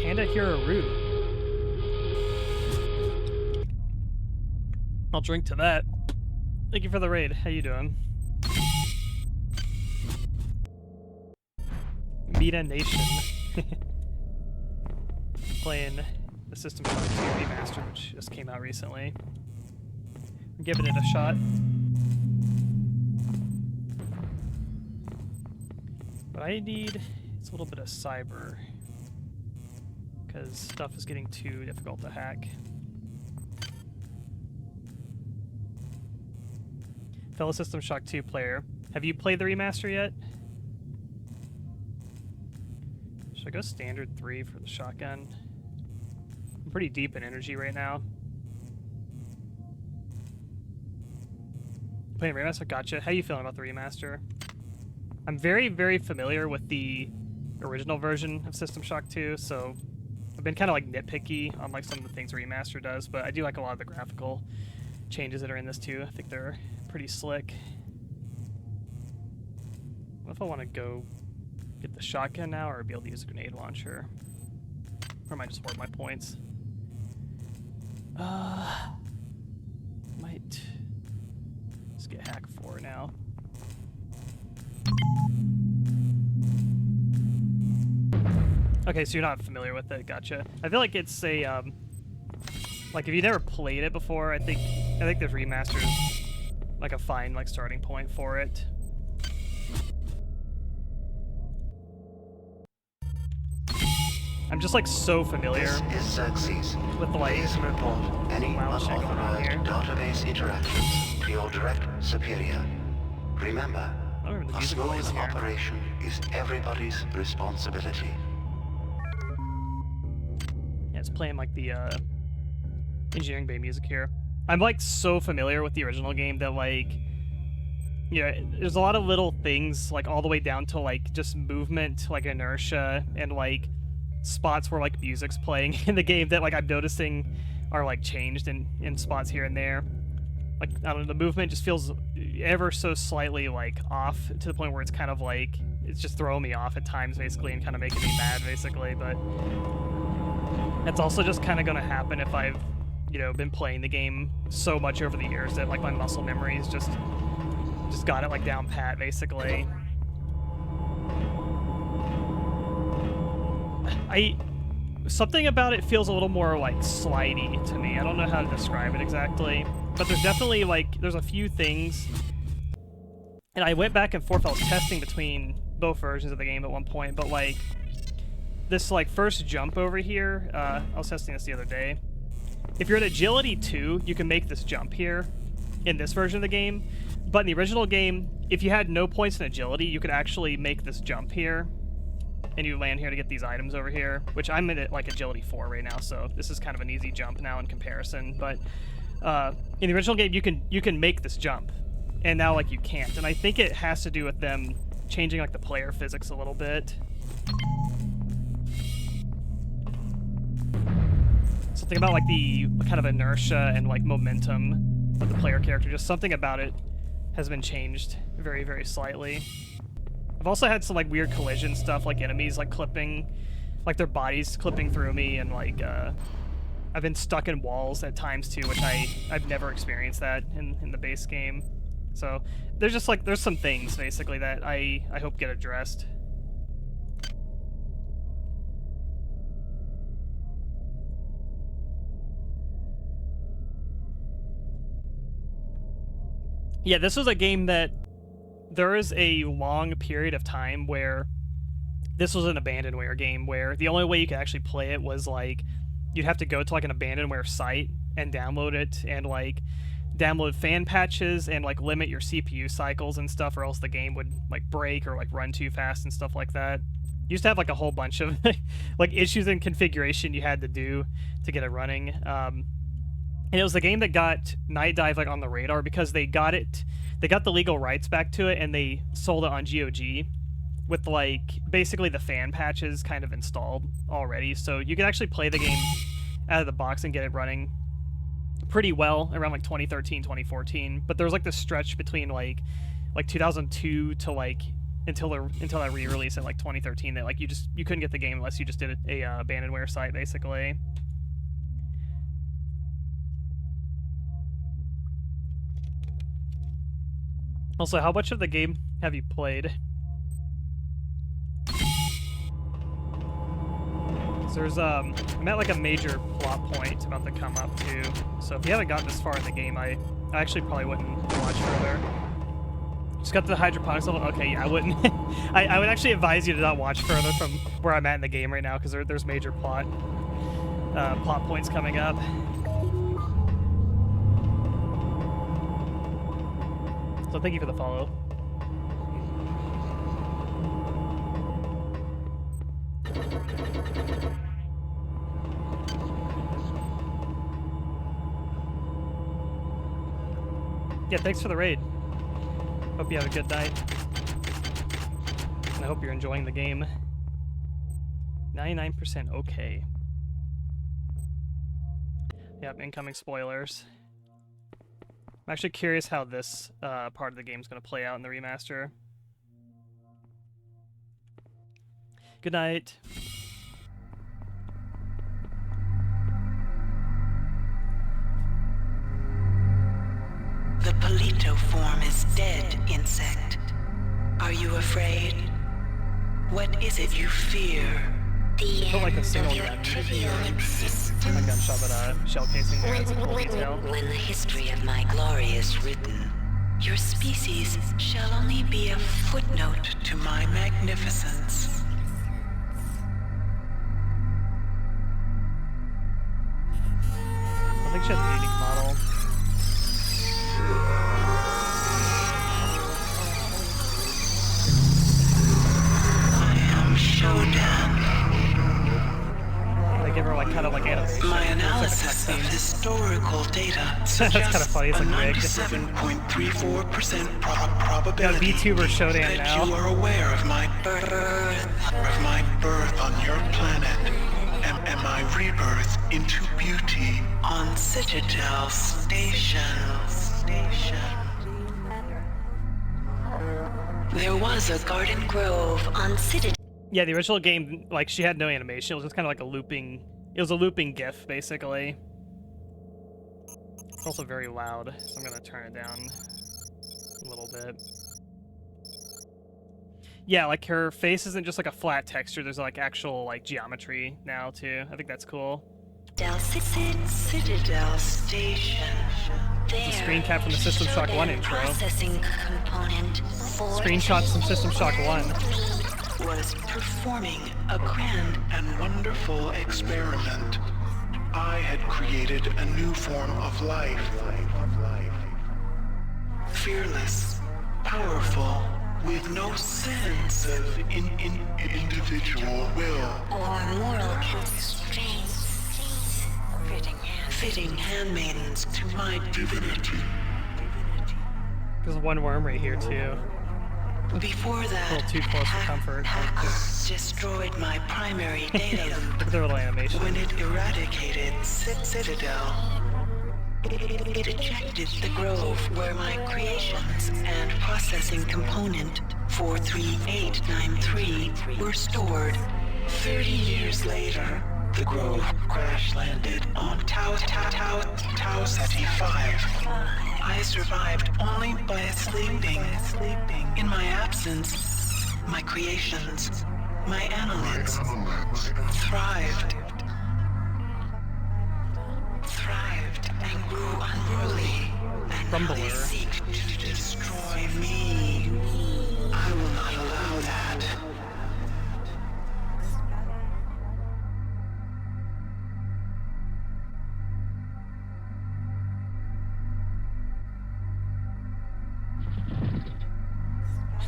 [SPEAKER 1] Panda Hero Root. I'll drink to that. Thank you for the raid. How you doing? Meeta Nation. Playing the System Shock 2 Remaster, which just came out recently. I'm giving it a shot. What I need is a little bit of cyber, because stuff is getting too difficult to hack. Fellow System Shock 2 player, have you played the remaster yet? Should I go standard 3 for the shotgun? I'm pretty deep in energy right now. Playing remaster? Gotcha. How you feeling about the remaster? I'm very, very familiar with the original version of System Shock 2, so I've been kind of like nitpicky on like some of the things Remaster does, but I do like a lot of the graphical changes that are in this too. I think they're pretty slick. What if I want to go get the shotgun now, or be able to use a grenade launcher? Or am I just hoard my points? Might just get hack 4 now. Okay, so you're not familiar with it, gotcha. I feel like it's a, like if you never played it before, I think this remaster is like a fine like starting point for it. I'm just like so familiar
[SPEAKER 2] This is Xerxes.
[SPEAKER 1] with the like
[SPEAKER 2] Please report any
[SPEAKER 1] loud shit going on
[SPEAKER 2] unauthorized
[SPEAKER 1] here.
[SPEAKER 2] database interactions to your direct superior. Remember,
[SPEAKER 1] I don't remember the
[SPEAKER 2] a
[SPEAKER 1] music plays
[SPEAKER 2] smooth
[SPEAKER 1] here.
[SPEAKER 2] operation is everybody's responsibility.
[SPEAKER 1] Yeah, it's playing like the engineering bay music here. I'm like so familiar with the original game that like, you know, there's a lot of little things like all the way down to like just movement, like inertia, and like spots where like music's playing in the game that like I'm noticing are like changed in spots here and there. Like, I don't know, the movement just feels ever so slightly like off to the point where it's kind of like it's just throwing me off at times basically and kind of making me mad basically, but that's also just kind of going to happen if I've, you know, been playing the game so much over the years that like my muscle memories just got it like down pat basically. Something about it feels a little more like slidey to me. I don't know how to describe it exactly, but there's definitely like there's a few things, and I went back and forth. I was testing between both versions of the game at one point, but like this like first jump over here, I was testing this the other day. If you're at agility 2, you can make this jump here in this version of the game, but in the original game, if you had no points in agility, you could actually make this jump here, and you land here to get these items over here, which I'm at like agility 4 right now, so this is kind of an easy jump now in comparison, but in the original game, you can make this jump, and now like you can't, and I think it has to do with them changing like the player physics a little bit. Something about like the kind of inertia and like momentum of the player character, just something about it has been changed very, very slightly. I've also had some like weird collision stuff, like enemies like clipping, like their bodies clipping through me, and like I've been stuck in walls at times too, which I've never experienced that in the base game. So there's just like there's some things basically that I hope get addressed. Yeah, this was a game that there is a long period of time where this was an abandonware game where the only way you could actually play it was like you'd have to go to like an abandonware site and download it and like download fan patches and like limit your CPU cycles and stuff, or else the game would like break or like run too fast and stuff like that. You used to have like a whole bunch of like issues in configuration you had to do to get it running. And it was the game that got Night Dive like on the radar because they got the legal rights back to it and they sold it on GOG with like basically the fan patches kind of installed already. So you could actually play the game out of the box and get it running pretty well around like 2013, 2014. But there was like this stretch between like 2002 to like until that re-release in like 2013 that like you couldn't get the game unless you just did a abandonware site basically. Also, how much of the game have you played? So there's I'm at like a major plot point about to come up too. So if you haven't gotten this far in the game, I actually probably wouldn't watch further. Just got to the hydroponics level. Okay, yeah, I wouldn't. I would actually advise you to not watch further from where I'm at in the game right now because there's major plot points coming up. So thank you for the follow. Yeah, thanks for the raid. Hope you have a good night. And I hope you're enjoying the game. 99% okay. Yep, incoming spoilers. I'm actually curious how this part of the game is going to play out in the remaster. Good night.
[SPEAKER 9] The Polito form is dead, insect. Are you afraid? What is it you fear?
[SPEAKER 1] It felt like a single gun. A gunshot, but a shell casing there. It's a cool detail.
[SPEAKER 9] When the history of my glory is written, your species shall only be a footnote to my magnificence.
[SPEAKER 1] I think she has a unique model.
[SPEAKER 9] I am Shodan.
[SPEAKER 1] They give her like kind of like animation.
[SPEAKER 9] My
[SPEAKER 1] It's
[SPEAKER 9] analysis
[SPEAKER 1] like
[SPEAKER 9] of
[SPEAKER 1] a cutscene.
[SPEAKER 9] historical data
[SPEAKER 1] That's kinda
[SPEAKER 9] suggests
[SPEAKER 1] funny, it's
[SPEAKER 9] a
[SPEAKER 1] like rigged.
[SPEAKER 9] 97.34% probability
[SPEAKER 1] VTuber Shodan
[SPEAKER 9] that
[SPEAKER 1] now.
[SPEAKER 9] you are aware of my birth on your planet and my rebirth into beauty on Citadel Station. There was a garden grove on Citadel.
[SPEAKER 1] Yeah, the original game, like, she had no animation. It was just kind of like a looping... It was a looping GIF, basically. It's also very loud, so I'm gonna turn it down a little bit. Yeah, like, her face isn't just like a flat texture. There's, like, actual, like, geometry now, too. I think that's cool.
[SPEAKER 9] Citadel Station.
[SPEAKER 1] It's a screen cap from the System Shock 1 intro.
[SPEAKER 9] Processing component
[SPEAKER 1] Screenshots from System Shock 1.
[SPEAKER 9] was performing a grand and wonderful experiment. I had created a new form of life. Fearless, powerful, with no sense of individual will or moral constraints. Fitting handmaidens to my divinity.
[SPEAKER 1] There's one worm right here, too.
[SPEAKER 9] Before that,
[SPEAKER 1] A little too close for comfort.
[SPEAKER 9] hackers destroyed my primary data
[SPEAKER 1] Look at their little animation.
[SPEAKER 9] when it eradicated Citadel. It ejected the grove where my creations and processing component 43893 were stored. 30 years later, the grove crash-landed on Tau Ceti 5. I survived only by sleeping. In my absence, my creations, my annelids, thrived and grew unruly. And now they seek to destroy me. I will not allow that.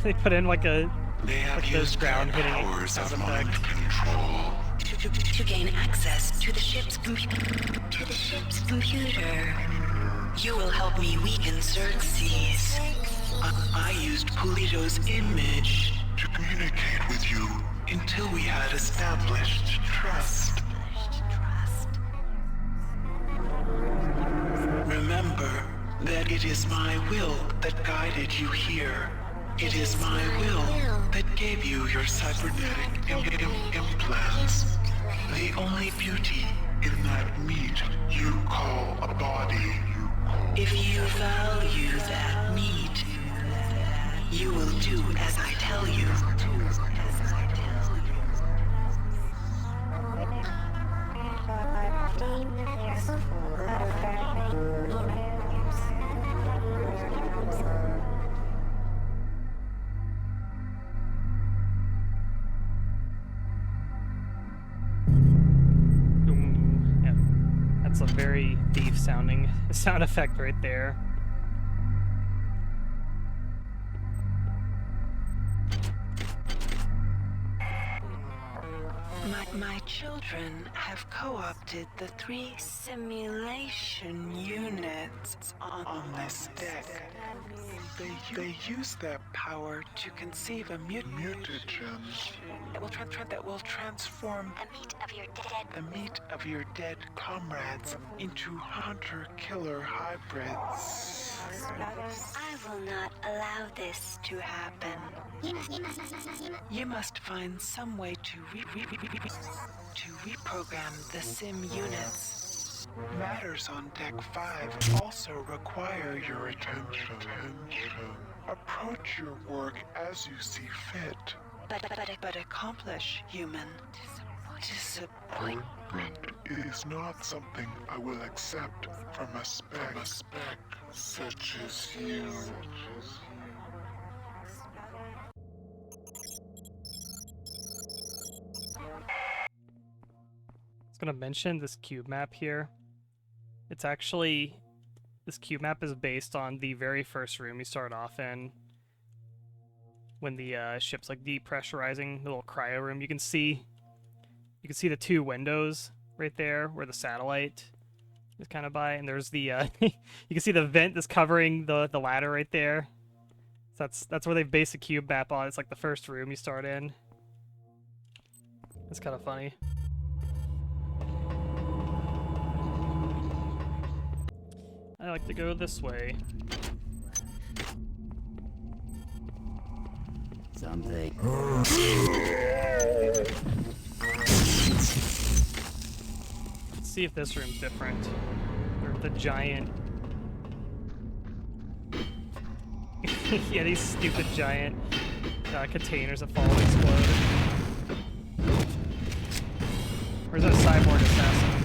[SPEAKER 1] They put in like a
[SPEAKER 9] They have
[SPEAKER 1] those
[SPEAKER 9] used
[SPEAKER 1] ground
[SPEAKER 9] their
[SPEAKER 1] hitting
[SPEAKER 9] powers
[SPEAKER 1] sound
[SPEAKER 9] of mind
[SPEAKER 1] effect.
[SPEAKER 9] control to gain access to the ship's computer. You will help me weaken Xerxes. I used Polito's image to communicate with you until we had established trust. Remember that it is my will that guided you here. It is my will that gave you your cybernetic implants. The only beauty in that meat you call a body. If you value that meat, you will do as I tell you.
[SPEAKER 1] Yeah, that's a very thief sounding sound effect right there.
[SPEAKER 9] My children have co-opted the 3 simulation units on this deck. They use their power to conceive a mutagen that will transform the meat of your dead comrades into hunter-killer hybrids.
[SPEAKER 10] I will not allow this to happen.
[SPEAKER 9] You must find some way to reprogram the sim units. Matters on Deck 5 also require your attention. Approach your work as you see fit. But accomplish, human. Disappointment is not something I will accept from a spec such as you.
[SPEAKER 1] I was gonna mention this cube map here. It's actually, this cube map is based on the very first room you start off in. When the ship's like depressurizing, the little cryo room, you can see the two windows right there where the satellite is kind of by, and there's the you can see the vent that's covering the ladder right there. So that's where they've based the cube map on. It's like the first room you start in. It's kind of funny. I like to go this way.
[SPEAKER 10] Something.
[SPEAKER 1] Let's see if this room's different. Or if the giant... yeah, these stupid giant containers that fall and explode. Where's that cyborg assassin?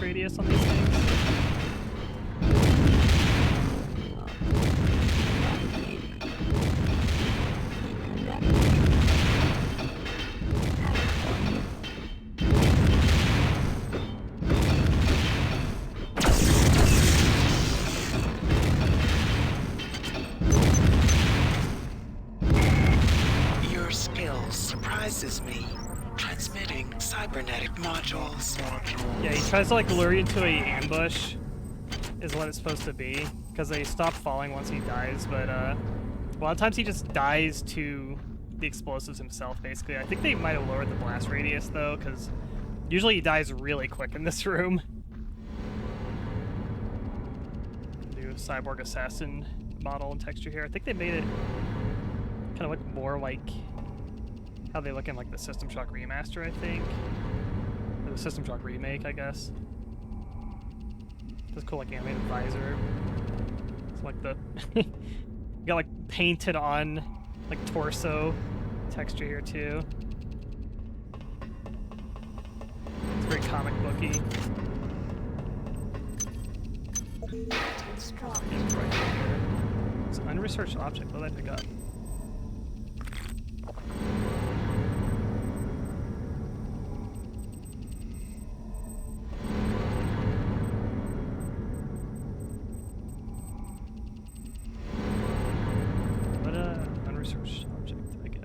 [SPEAKER 1] Radius on these things?
[SPEAKER 9] Your skill surprises me. Transmitting cybernetic modules.
[SPEAKER 1] Yeah, he tries to like lure you into a ambush, is what it's supposed to be, because they stop falling once he dies, but a lot of times he just dies to the explosives himself, basically. I think they might have lowered the blast radius, though, because usually he dies really quick in this room. New cyborg assassin model and texture here. I think they made it kind of look more like how they look in like the System Shock Remaster, I think. Or the System Shock Remake, I guess. This cool like animated visor. It's like the you got like painted on like torso texture here too. It's very comic booky. It's right here. It's an unresearched object. What did I pick up?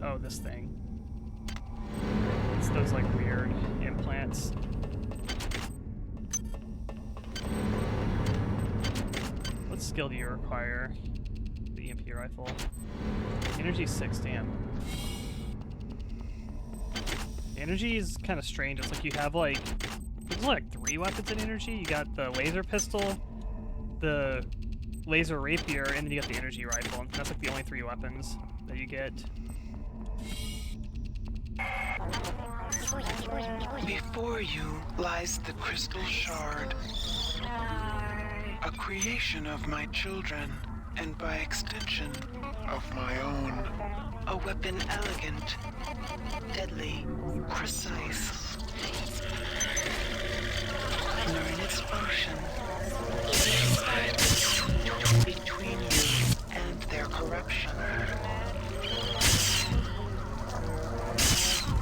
[SPEAKER 1] Oh, this thing. It's those like weird implants. What skill do you require? The EMP rifle. Energy 6, damn. Energy is kind of strange. It's like you have like, there's only like 3 weapons in energy. You got the laser pistol, the laser rapier, and then you got the energy rifle. And that's like the only 3 weapons that you get.
[SPEAKER 9] Before you lies the crystal shard. A creation of my children, and by extension, of my own. A weapon elegant, deadly, precise. Learn its function. Between you and their corruption.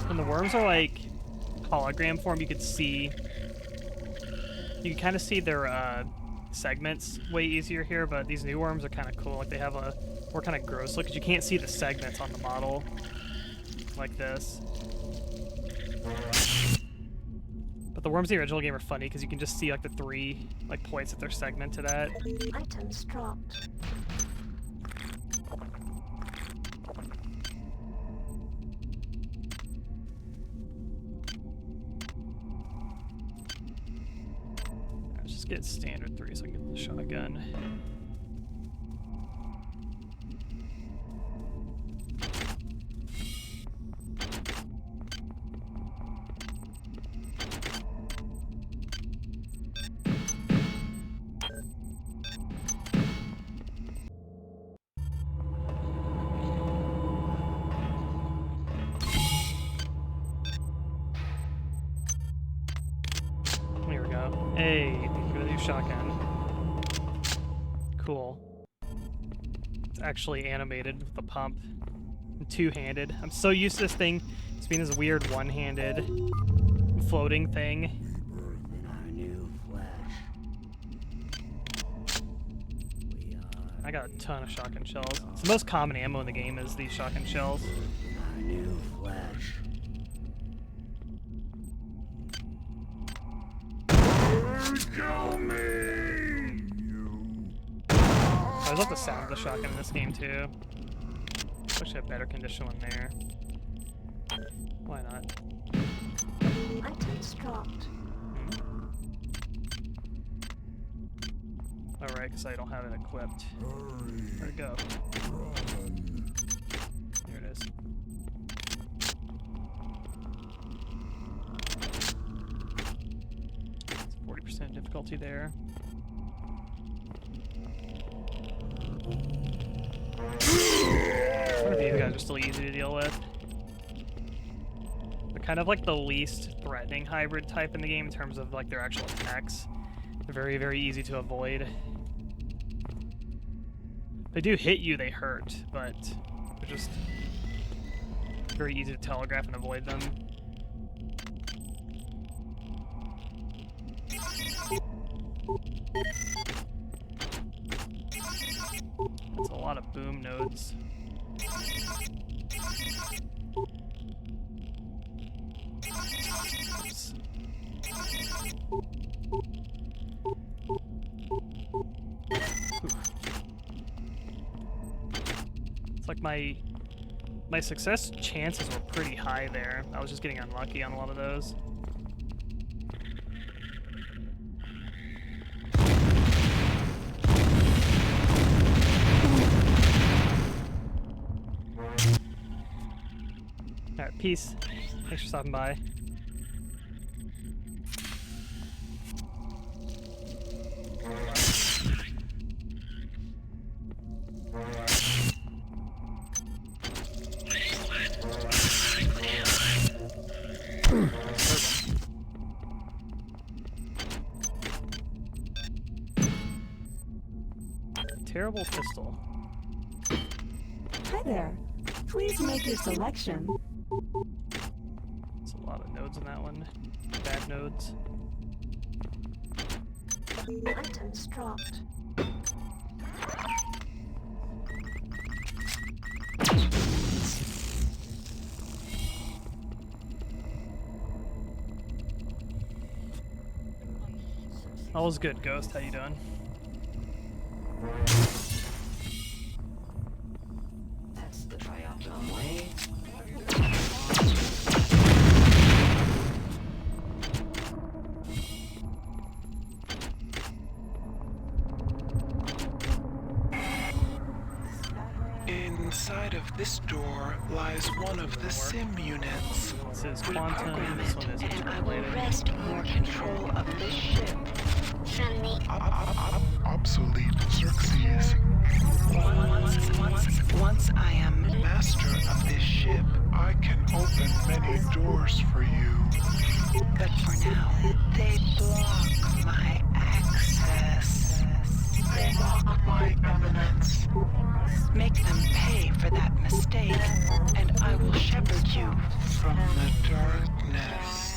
[SPEAKER 1] When the worms are like hologram form, you could see, you can kind of see their segments way easier here, but these new worms are kind of cool. Like they have a more kind of gross look because you can't see the segments on the model like this. But the worms in the original game are funny because you can just see like the 3 like points that they're segmented at.
[SPEAKER 10] Items dropped.
[SPEAKER 1] Let's just get standard 3 so I can get the shotgun. Here we go. Hey, look at the new shotgun. Cool. It's actually animated with the pump. And 2-handed. I'm so used to this thing just being this weird one-handed floating thing. I got a ton of shotgun shells. It's the most common ammo in the game is these shotgun shells. I love the sound of the shotgun in this game too. Wish I had better condition one there. Why not?
[SPEAKER 10] Items dropped.
[SPEAKER 1] Alright, because I don't have it equipped. Where'd it go? Here it is. It's 40% difficulty there. One of these guys are still easy to deal with. They're kind of like the least threatening hybrid type in the game in terms of like their actual attacks. They're very, very easy to avoid. If they do hit you, they hurt, but they're just very easy to telegraph and avoid them. That's a lot of boom nodes. Oops. It's like my success chances were pretty high there. I was just getting unlucky on a lot of those. Alright, peace. Thanks for stopping by. Terrible pistol.
[SPEAKER 3] Hi there. Please make your selection.
[SPEAKER 1] There's a lot of nodes in that one. Bad nodes.
[SPEAKER 10] Items dropped.
[SPEAKER 1] All is good, Ghost. How you doing?
[SPEAKER 10] That's the triathlon way.
[SPEAKER 9] Inside of this door lies one of the sim units.
[SPEAKER 1] This is
[SPEAKER 9] We
[SPEAKER 1] Quantum.
[SPEAKER 9] program
[SPEAKER 1] This
[SPEAKER 9] it,
[SPEAKER 1] one is
[SPEAKER 9] and I will
[SPEAKER 1] interrelated.
[SPEAKER 9] wrest more control of this ship
[SPEAKER 10] from the
[SPEAKER 9] obsolete Xerxes. Once I am master of this ship, I can open many doors for you. But for now, they block my access. They mock my eminence. Make them pay for that mistake, and I will shepherd you from the darkness.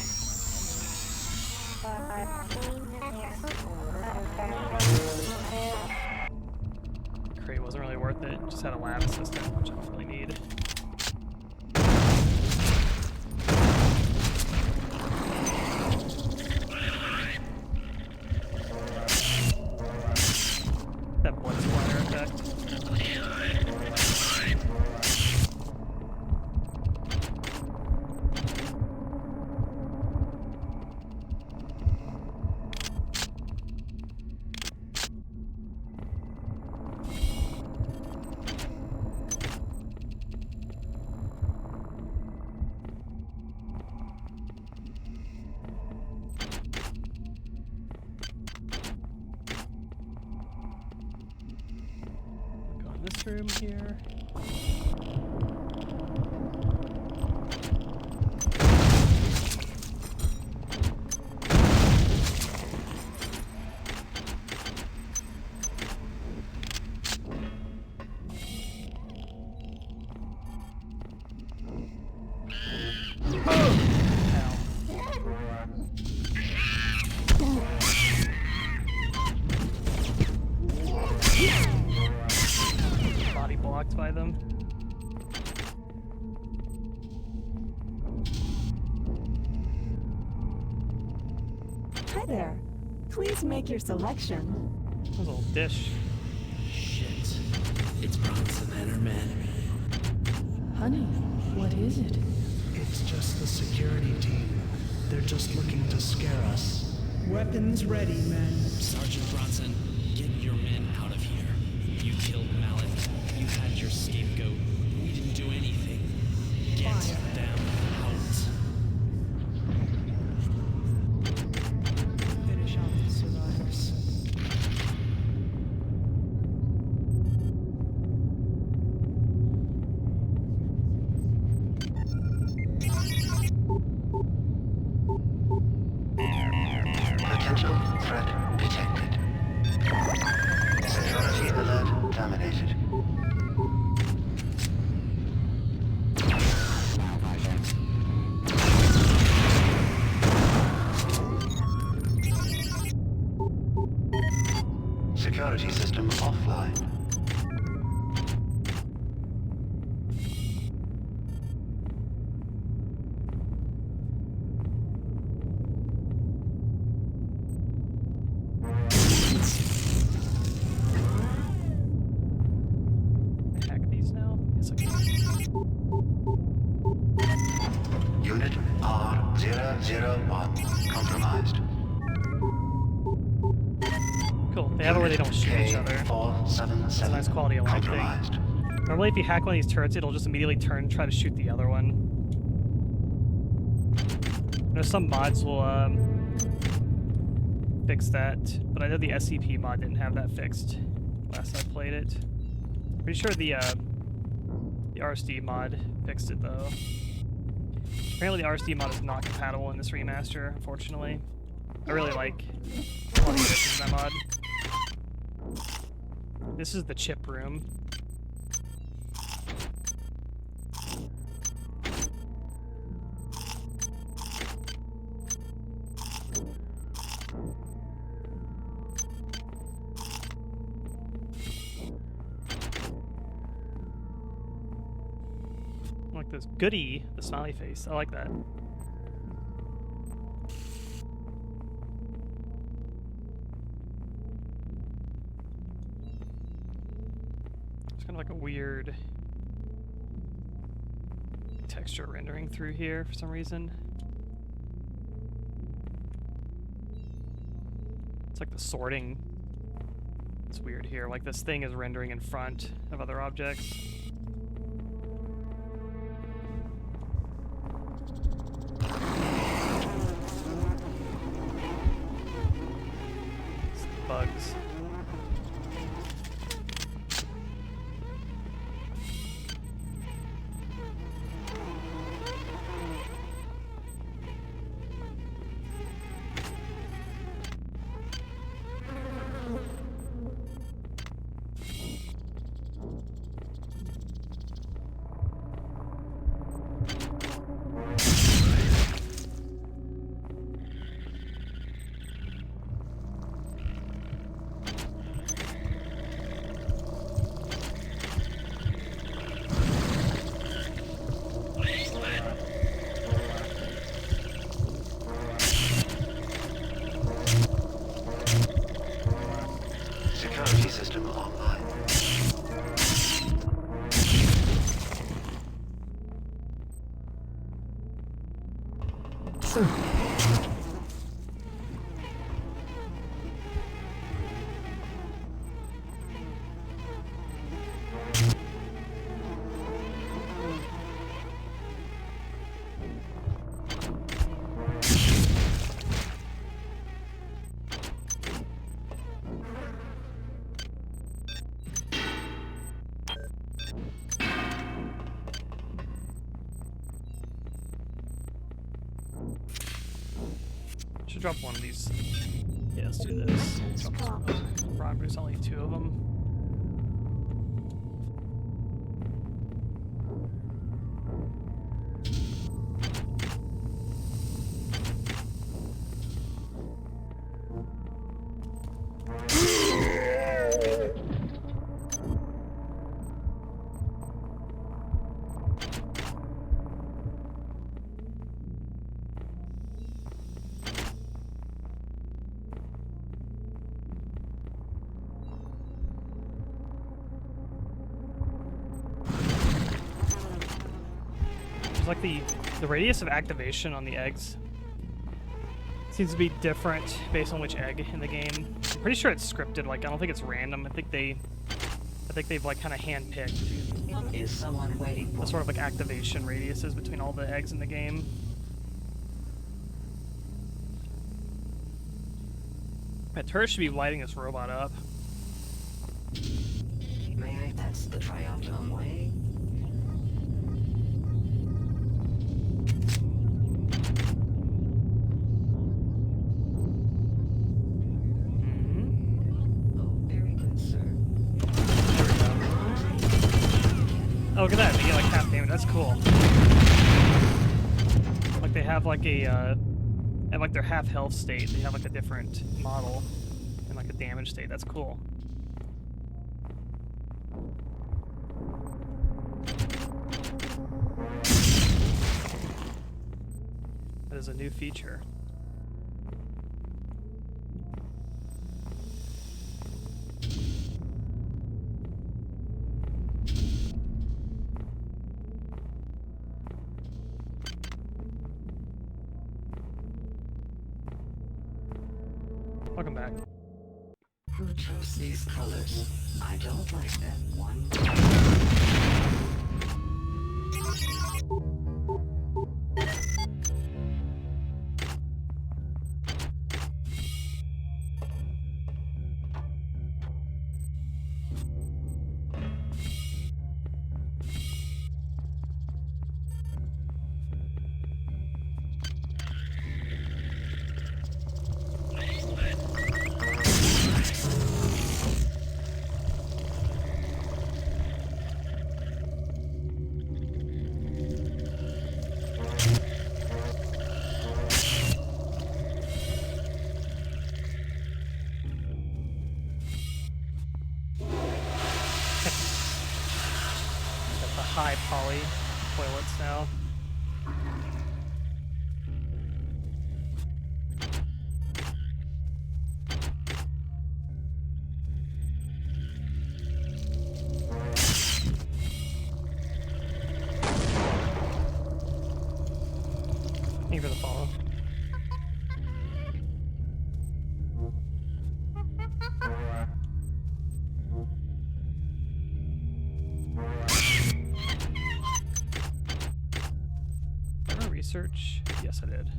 [SPEAKER 1] The crate wasn't really worth it. Just had a lab assistant, which I don't really need. That blood splatter effect. This room here. Blocked by them.
[SPEAKER 3] Hi there. Please make your selection.
[SPEAKER 1] That was a little dish.
[SPEAKER 11] Shit. It's Bronson and her men.
[SPEAKER 5] Honey, what is it?
[SPEAKER 12] It's just the security team. They're just looking to scare us.
[SPEAKER 13] Weapons ready, men.
[SPEAKER 11] Sergeant Bronson, get your men out of here. You killed Mallet. You had your scapegoat. We didn't do anything. Get them out.
[SPEAKER 13] Finish off the survivors.
[SPEAKER 2] Potential threat detected. Security alert terminated. Security system offline.
[SPEAKER 1] Hack these now? Yes, I can.
[SPEAKER 2] Unit R001 compromised.
[SPEAKER 1] Cool. They have a way they don't shoot each other. It's a nice quality of life thing. Normally if you hack one of these turrets, it'll just immediately turn and try to shoot the other one. I know some mods will fix that, but I know the SCP mod didn't have that fixed last I played it. Pretty sure the RSD mod fixed it though. Apparently the RSD mod is not compatible in this remaster, unfortunately. I really like a lot of additions in that mod. This is the chip room. I like this goodie, the smiley face. I like that. It's kind of like a weird texture rendering through here for some reason. It's like the sorting. It's weird here. Like this thing is rendering in front of other objects. Should drop one of these. Yeah, let's do this. There's only 2 of them. Like the radius of activation on the eggs seems to be different based on which egg in the game. I'm pretty sure it's scripted. Like I don't think it's random. I think they've like kind of handpicked
[SPEAKER 2] Is someone waiting for
[SPEAKER 1] the sort of like activation radiuses between all the eggs in the game. That turret should be lighting this robot up.
[SPEAKER 2] May I test the triathlon way?
[SPEAKER 1] Oh, look at that, they get like half damage, that's cool. Like they have like a, at like their half health state, they have like a different model and like a damage state, that's cool. That is a new feature. Welcome back.
[SPEAKER 2] Who chose these colors? I don't like them one
[SPEAKER 1] high poly toilets now. Thank you for the follow. Research? Yes, I did.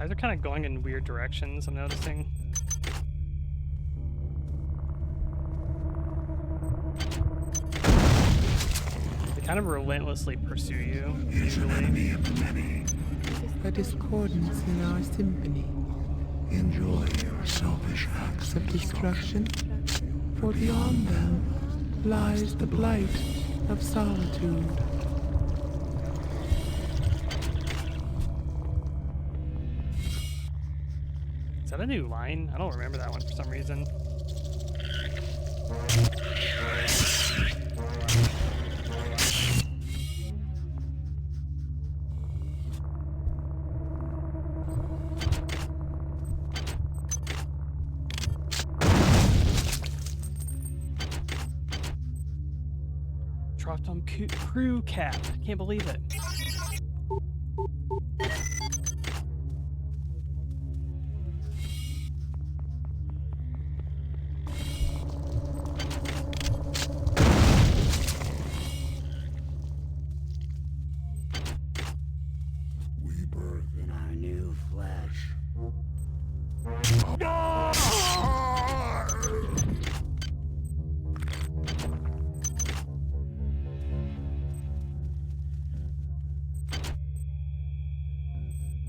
[SPEAKER 1] Eyes are kind of going in weird directions, I'm noticing. They kind of relentlessly pursue you, usually.
[SPEAKER 5] A discordance in our symphony.
[SPEAKER 7] Enjoy your selfish acts
[SPEAKER 5] Of destruction, for beyond them lies the blight of solitude.
[SPEAKER 1] Is that a new line? I don't remember that one for some reason. Dropped on crew cap. Can't believe it.
[SPEAKER 7] We birth in our new flesh.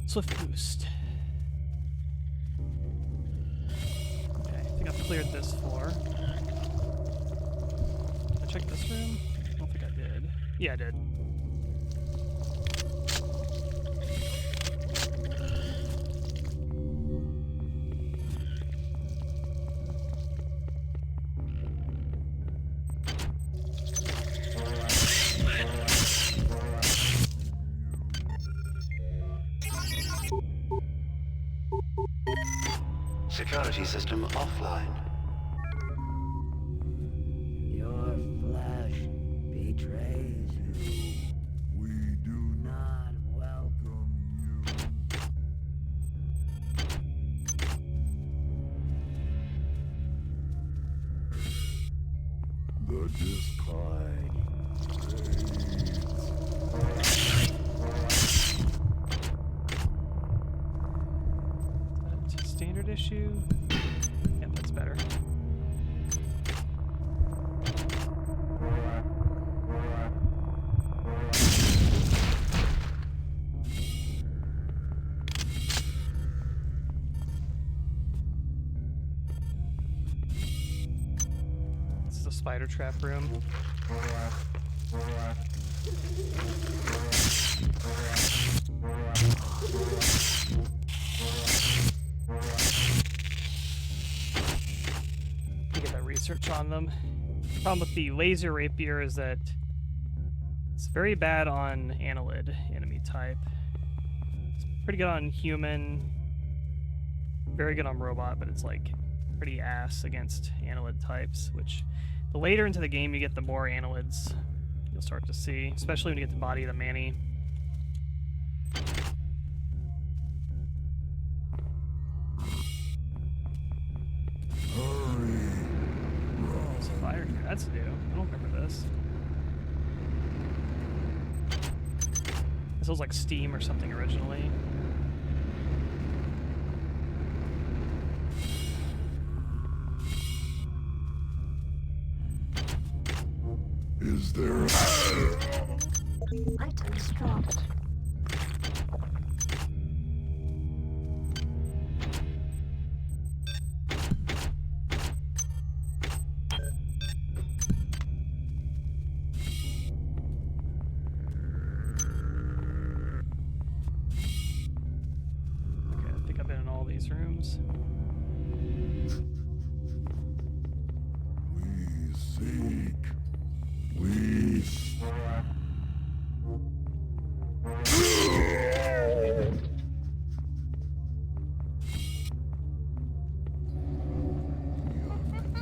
[SPEAKER 1] Swift boost. Okay, I think I've cleared this floor. Did I check this room? I don't think I did. Yeah, I did.
[SPEAKER 2] Security system offline.
[SPEAKER 14] Your flesh betrays you.
[SPEAKER 7] We do
[SPEAKER 14] Not welcome
[SPEAKER 7] you. The discord
[SPEAKER 1] That's a standard issue. Yep, that's better. This is a spider trap room. You get that research on them. Problem with the laser rapier is that it's very bad on annelid enemy type. It's pretty good on human, very good on robot, but it's like pretty ass against annelid types, which the later into the game you get, the more annelids you'll start to see, especially when you get the body of the Manny. What's fire here? That's new. I don't remember this. This was like Steam or something originally.
[SPEAKER 7] Is there
[SPEAKER 10] Items dropped.
[SPEAKER 1] Okay, I think I've been in all these rooms.
[SPEAKER 7] we seek? We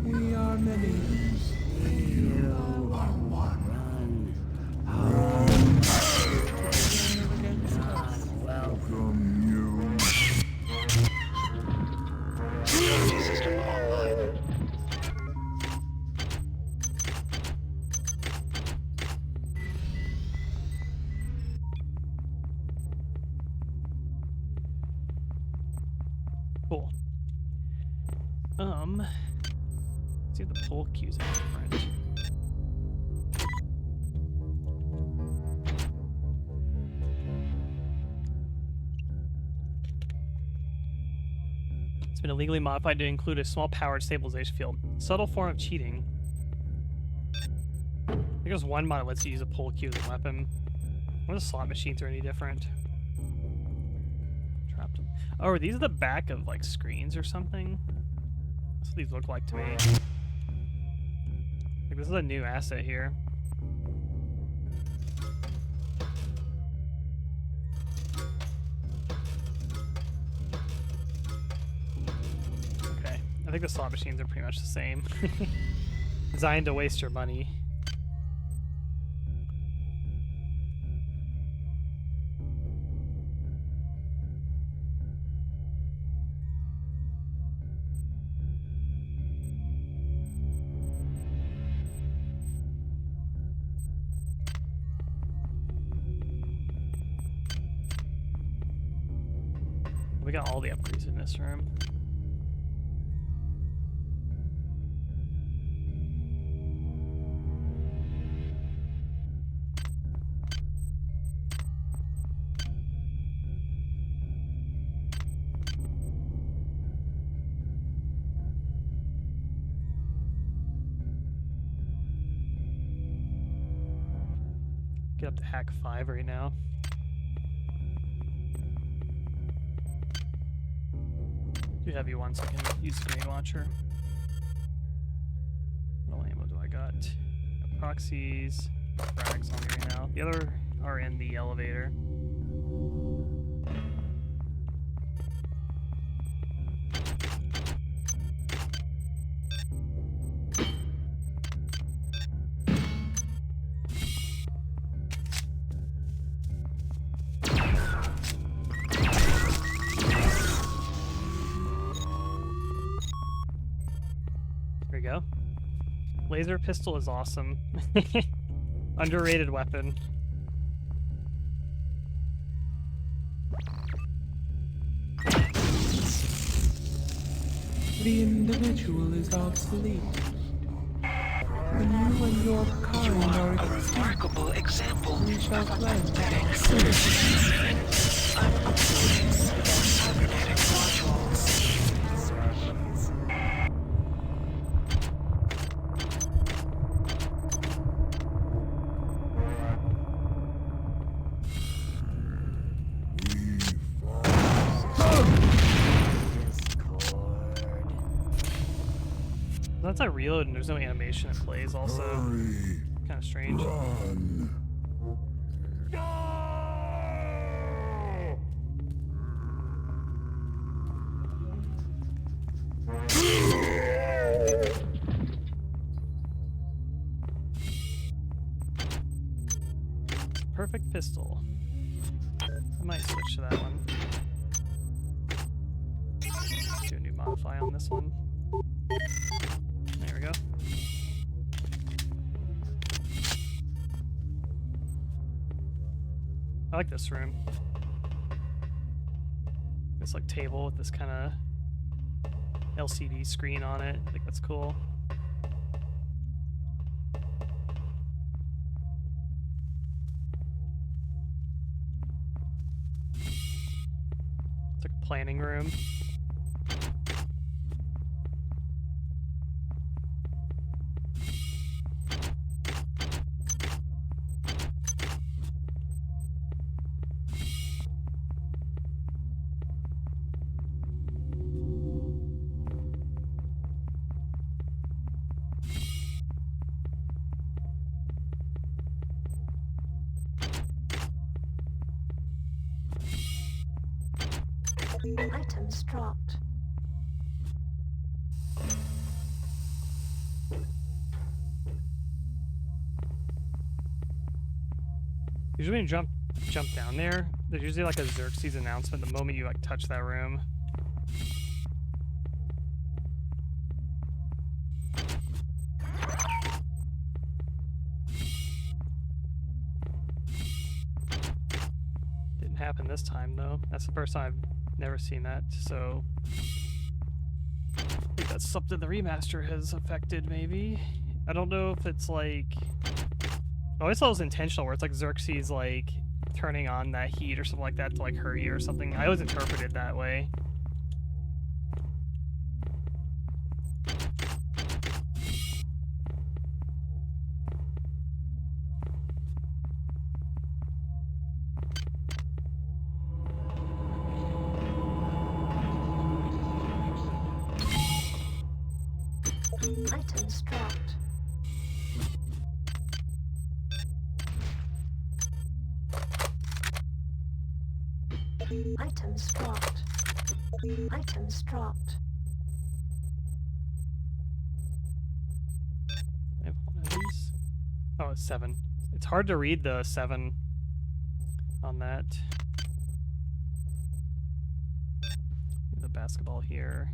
[SPEAKER 5] We are many.
[SPEAKER 14] You are one. Not welcome
[SPEAKER 7] welcome you.
[SPEAKER 2] Security system online.
[SPEAKER 1] Cool. Let's see if the pull cues are different. It's been illegally modified to include a small powered stabilization field. Subtle form of cheating. I think there's one mod that lets you use a pull cue as a weapon. What if the slot machines are any different? Trapped them. Oh, are these the back of like screens or something? That's what these look like to me. Like, this is a new asset here. Okay, I think the slot machines are pretty much the same. Designed to waste your money. We got all the upgrades in this room. Get up to hack 5 right now. Too heavy one, so I can use the Green Watcher. What ammo do I got? Proxies, frags on me right now. The other are in the elevator. There we go. Laser pistol is awesome. Underrated weapon.
[SPEAKER 5] The individual is obsolete. When you and your kind are
[SPEAKER 9] a remarkable example
[SPEAKER 5] we shall blend
[SPEAKER 9] I'm uploading more cybernetic modules.
[SPEAKER 1] That's a reload and there's no animation that plays also. Kind of strange. Perfect pistol. I might switch to that one. Do a new modify on this one. There we go. I like this room. This like table with this kind of LCD screen on it. I think that's cool. It's like a planning room.
[SPEAKER 10] Items dropped.
[SPEAKER 1] Usually when you jump down there, there's usually like a Xerxes announcement the moment you like touch that room. Didn't happen this time though. That's the first time I've Never seen that, so I think that's something the remaster has affected, maybe. I don't know if it's like... I always thought it was intentional, where it's like Xerxes like turning on that heat or something like that to like hurt you or something. I always interpreted it that way.
[SPEAKER 10] Items dropped. Items dropped. Items dropped.
[SPEAKER 1] I have one of these. Oh, it's 7. It's hard to read the 7 on that. The basketball here.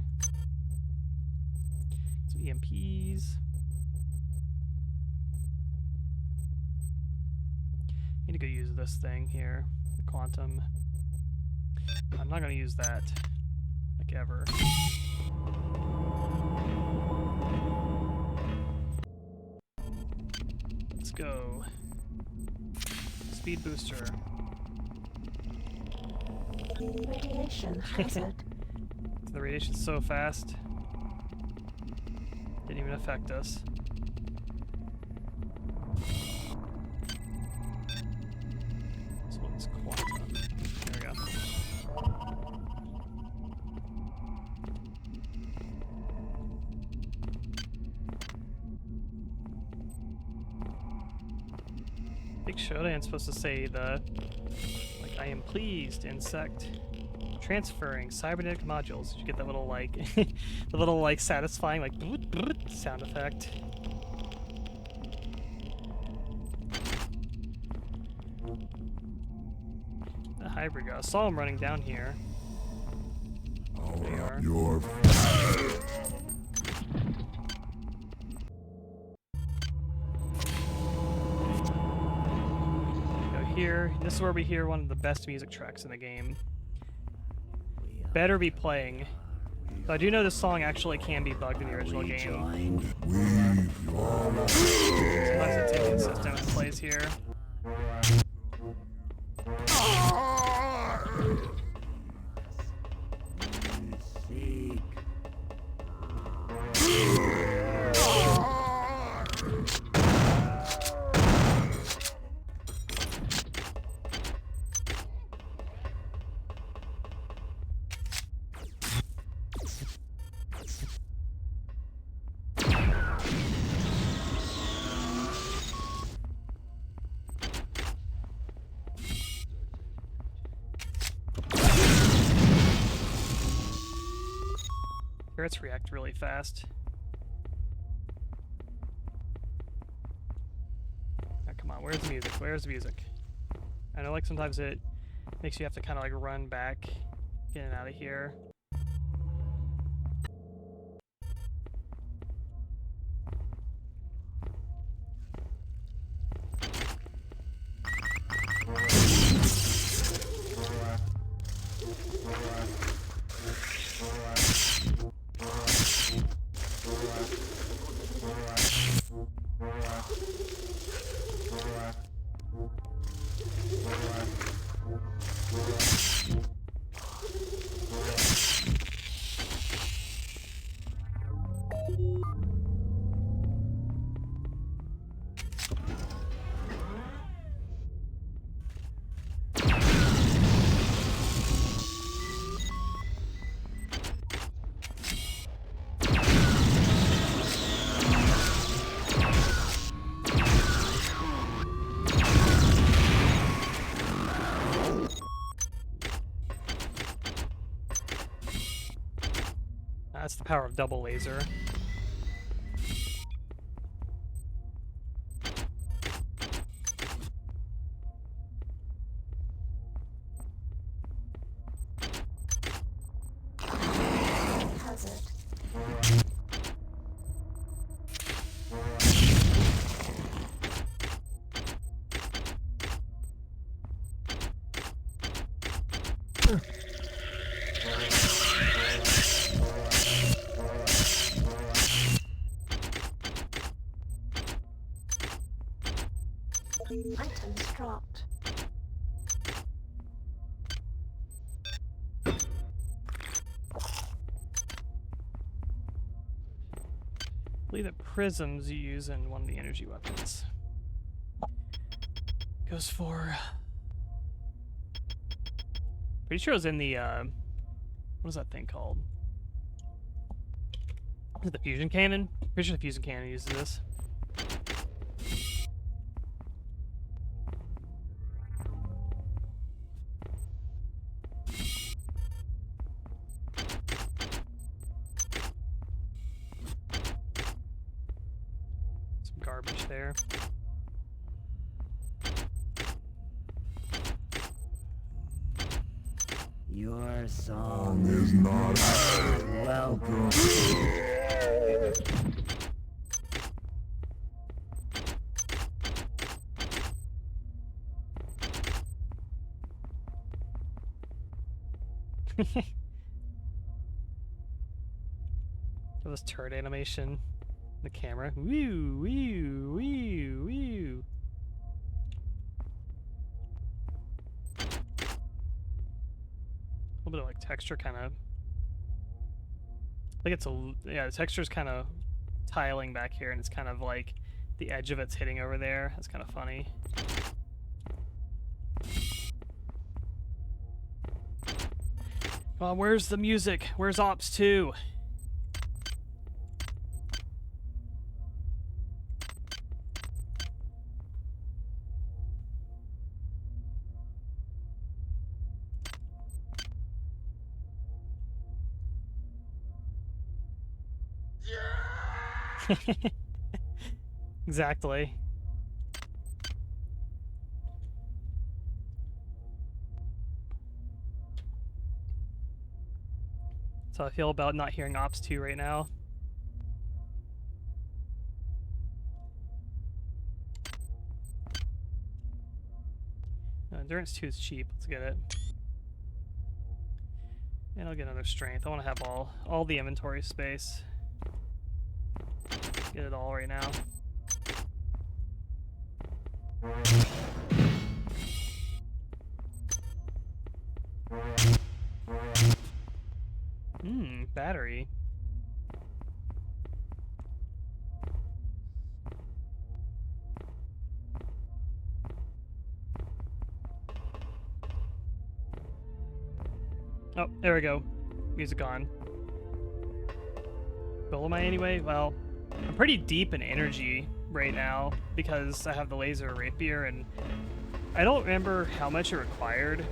[SPEAKER 1] Some EMPs. Need to go use this thing here, the quantum. I'm not gonna use that, like ever. Let's go. Speed booster.
[SPEAKER 10] Radiation hazard.
[SPEAKER 1] The radiation's so fast. Didn't even affect us. This one's quantum. There we go. Big Shodan's supposed to say the, like, I am pleased, insect. Transferring cybernetic modules. Did you get that little, like, the little, like, satisfying, like, sound effect? The hybrid guy. I saw him running down here. There you are.
[SPEAKER 15] Your
[SPEAKER 1] Go here. This is where we hear one of the best music tracks in the game. Better be playing. So I do know this song actually can be bugged in the original game. Sometimes it's inconsistent when it plays here. Turrets react really fast. Oh, come on, where's the music? Where's the music? I know, like, sometimes it makes you have to kind of like run back, getting out of here. That's the power of double laser.
[SPEAKER 10] Items dropped.
[SPEAKER 1] I believe that prisms you use in one of the energy weapons. Goes for... Pretty sure it was in the, what is that thing called? Is it the fusion cannon? Pretty sure the fusion cannon uses this. Some garbage there.
[SPEAKER 14] Your song is not welcome.
[SPEAKER 1] This turret animation, the camera, woo, woo, woo, woo. A little bit of like texture, kind of. I think it's a yeah. The texture's kind of tiling back here, and it's kind of like the edge of it's hitting over there. That's kind of funny. Well, where's the music? Where's Ops 2? Exactly. That's how I feel about not hearing Ops 2 right now. Endurance 2 is cheap. Let's get it. And I'll get another strength. I want to have all the inventory space. Get it all right now. Battery. Oh, there we go. Music on. Well, am I anyway? Well, I'm pretty deep in energy right now because I have the laser rapier, and I don't remember how much it required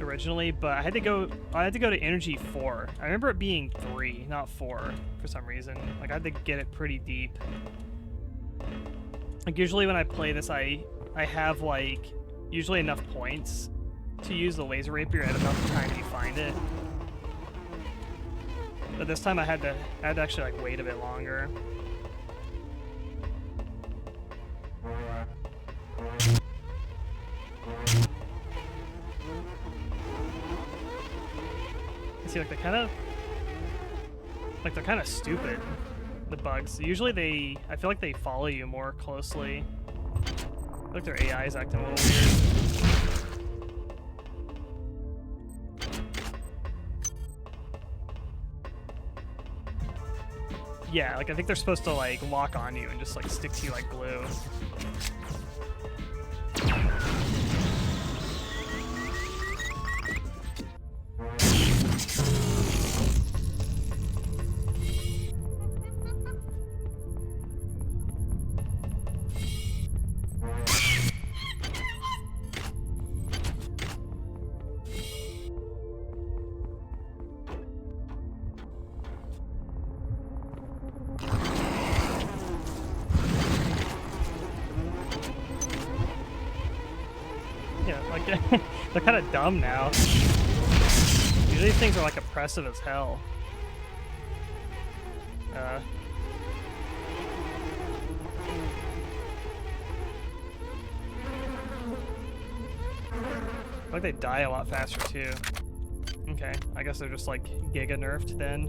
[SPEAKER 1] originally, but I had to go to energy 4. I remember it being 3, not 4 for some reason. Like I had to get it pretty deep. Like usually when I play this, I have like usually enough points to use the laser rapier at enough time to find it. But this time I had to actually like wait a bit longer. See, like they're kind of stupid, the bugs. Usually I feel like they follow you more closely. I feel like their AI is acting a little weird. Yeah, like I think they're supposed to like lock on you and just like stick to you like glue. They're kind of dumb now. Usually these things are like oppressive as hell. Like they die a lot faster too. Okay, I guess they're just like giga nerfed then.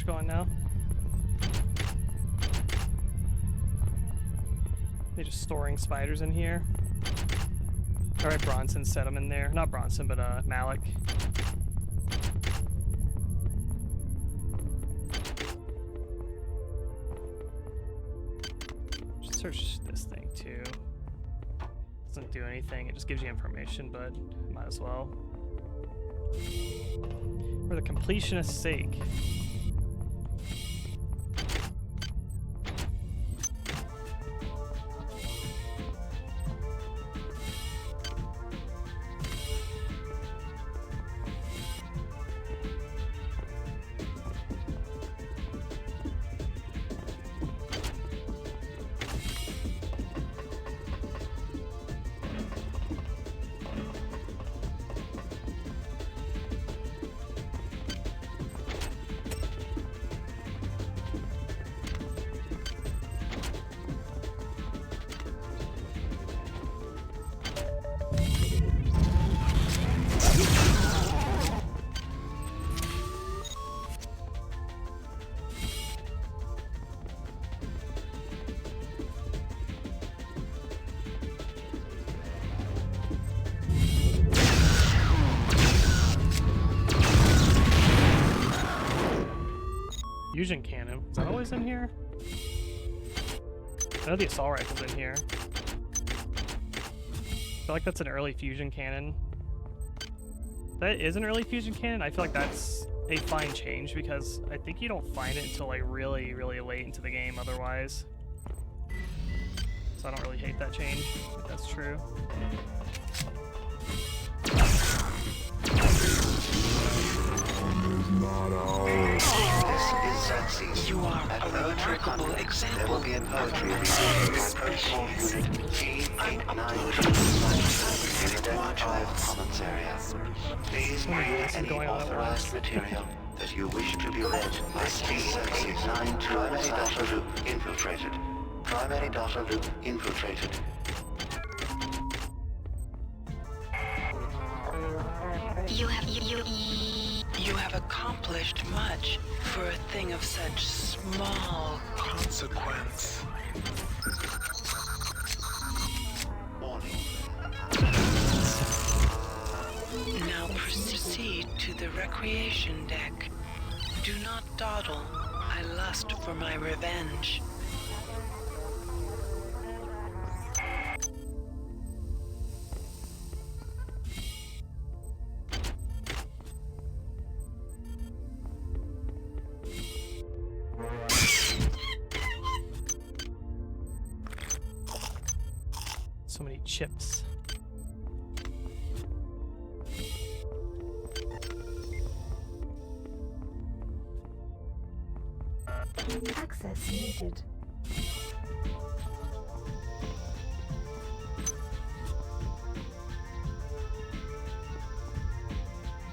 [SPEAKER 1] Going now. They're just storing spiders in here. Alright, Bronson set them in there. Not Bronson, but Malik. Just search this thing too. Doesn't do anything, it just gives you information, but might as well. For the completionist's sake. Fusion cannon. Is that always in here? I know the assault rifle's in here. I feel like that's an early fusion cannon. That is an early fusion cannon. I feel like that's a fine change because I think you don't find it until like really, really late into the game otherwise. So I don't really hate that change, if that's true.
[SPEAKER 9] You are a remarkable example.
[SPEAKER 2] There will be a poetry reading by Protocol Unit G89 in the archive commons area. Please read any authorized material that you wish to be read by G89 Primary Data Loop infiltrated. Primary Data Loop infiltrated.
[SPEAKER 9] You have accomplished much for a thing of such small consequence. Now proceed to the recreation deck. Do not dawdle. I lust for my revenge.
[SPEAKER 1] So many chips.
[SPEAKER 3] Access needed.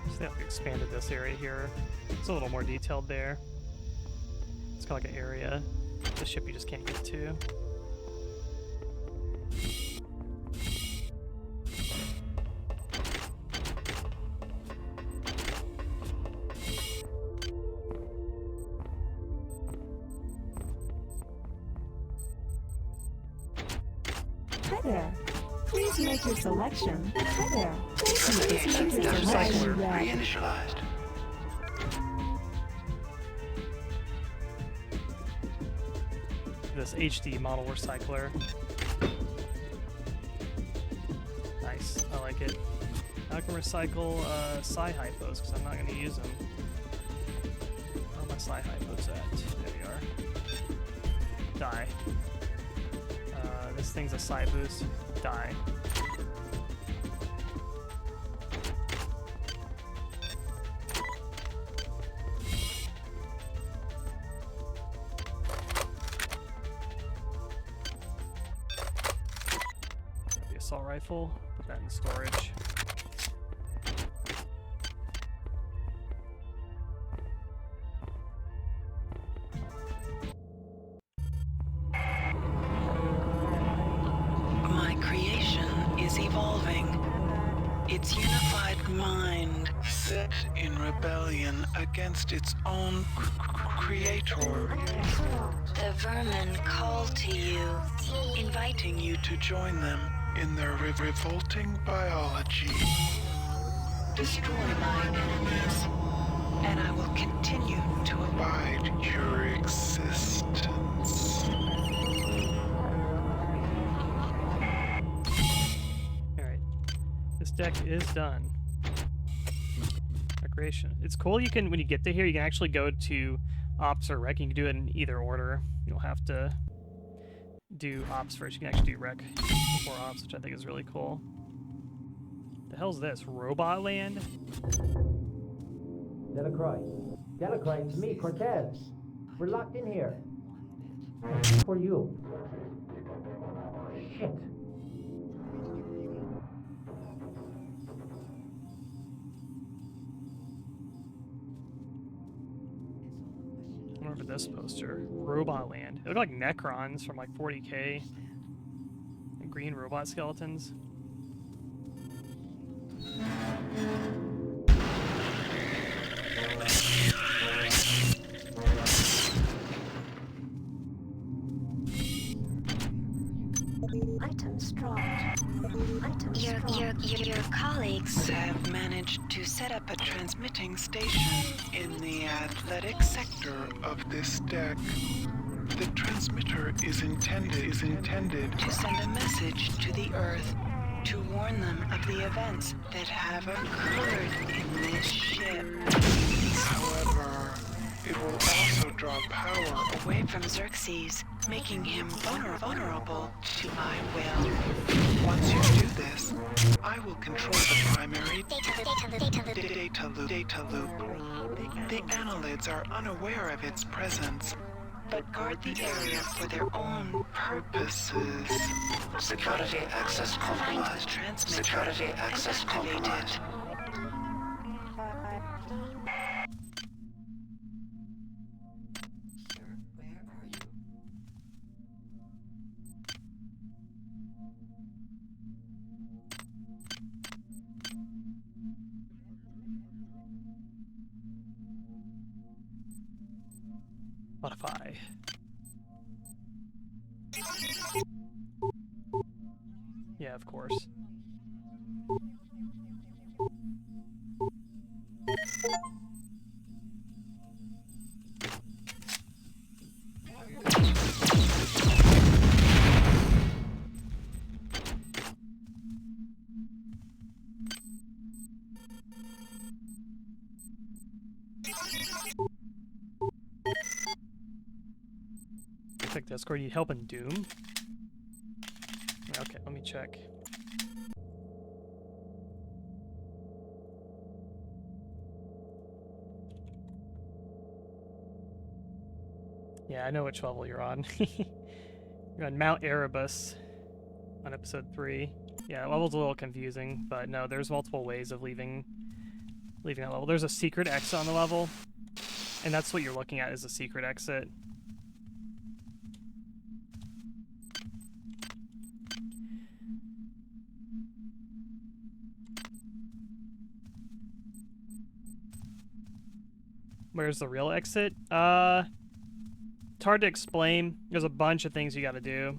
[SPEAKER 1] So they have expanded this area here. It's a little more detailed there. It's kind of like an area the ship you just can't get to.
[SPEAKER 3] Hi there. Please make your selection. Hi there.
[SPEAKER 2] Investigation
[SPEAKER 3] Please make
[SPEAKER 2] data
[SPEAKER 3] your
[SPEAKER 2] sets
[SPEAKER 3] selection.
[SPEAKER 2] reinitialized.
[SPEAKER 1] This HD model recycler. Nice, I like it. I can recycle Sci-Hypos because I'm not going to use them. Where are my Sci-Hypos at? There we are. Die. This thing's a Psi boost. Die. The assault rifle. Put that in storage.
[SPEAKER 9] My creation is evolving. Its unified mind set in rebellion against its own creator.
[SPEAKER 10] The vermin call to you,
[SPEAKER 9] Inviting you to join them in their revolting biology. Destroy my enemies, and I will continue to abide your existence.
[SPEAKER 1] Alright. This deck is done. Recreation. It's cool you can, when you get to here, you can actually go to Ops or Rec. You can do it in either order. You don't have to do Ops first. You can actually do Rec before Ops, which I think is really cool. The hell's this? Robot Land?
[SPEAKER 14] Delacroix. Delacroix, it's me, Cortez. We're locked in here. For you. Shit.
[SPEAKER 1] I remember this poster. Robot Land. They look like Necrons from like 40k. And green robot skeletons.
[SPEAKER 10] items dropped. Your colleagues
[SPEAKER 9] have managed to set up a transmitting station in the athletic sector of this deck. The transmitter is intended to send a message to the Earth to warn them of the events that have occurred in this ship. However, it will also draw power away from Xerxes, making him vulnerable to my will. Once you do this, I will control the primary data loop. The annelids are unaware of its presence, but guard the area for their own purposes.
[SPEAKER 2] Security access compromised. Security access compromised.
[SPEAKER 1] Modify. Yeah, of course. Check Discord. Need help in Doom? Okay, let me check. Yeah, I know which level you're on. You're on Mount Erebus on episode 3. Yeah, level's a little confusing, but no, there's multiple ways of leaving that level. There's a secret exit on the level, and that's what you're looking at is a secret exit. Where's the real exit? It's hard to explain. There's a bunch of things you gotta do.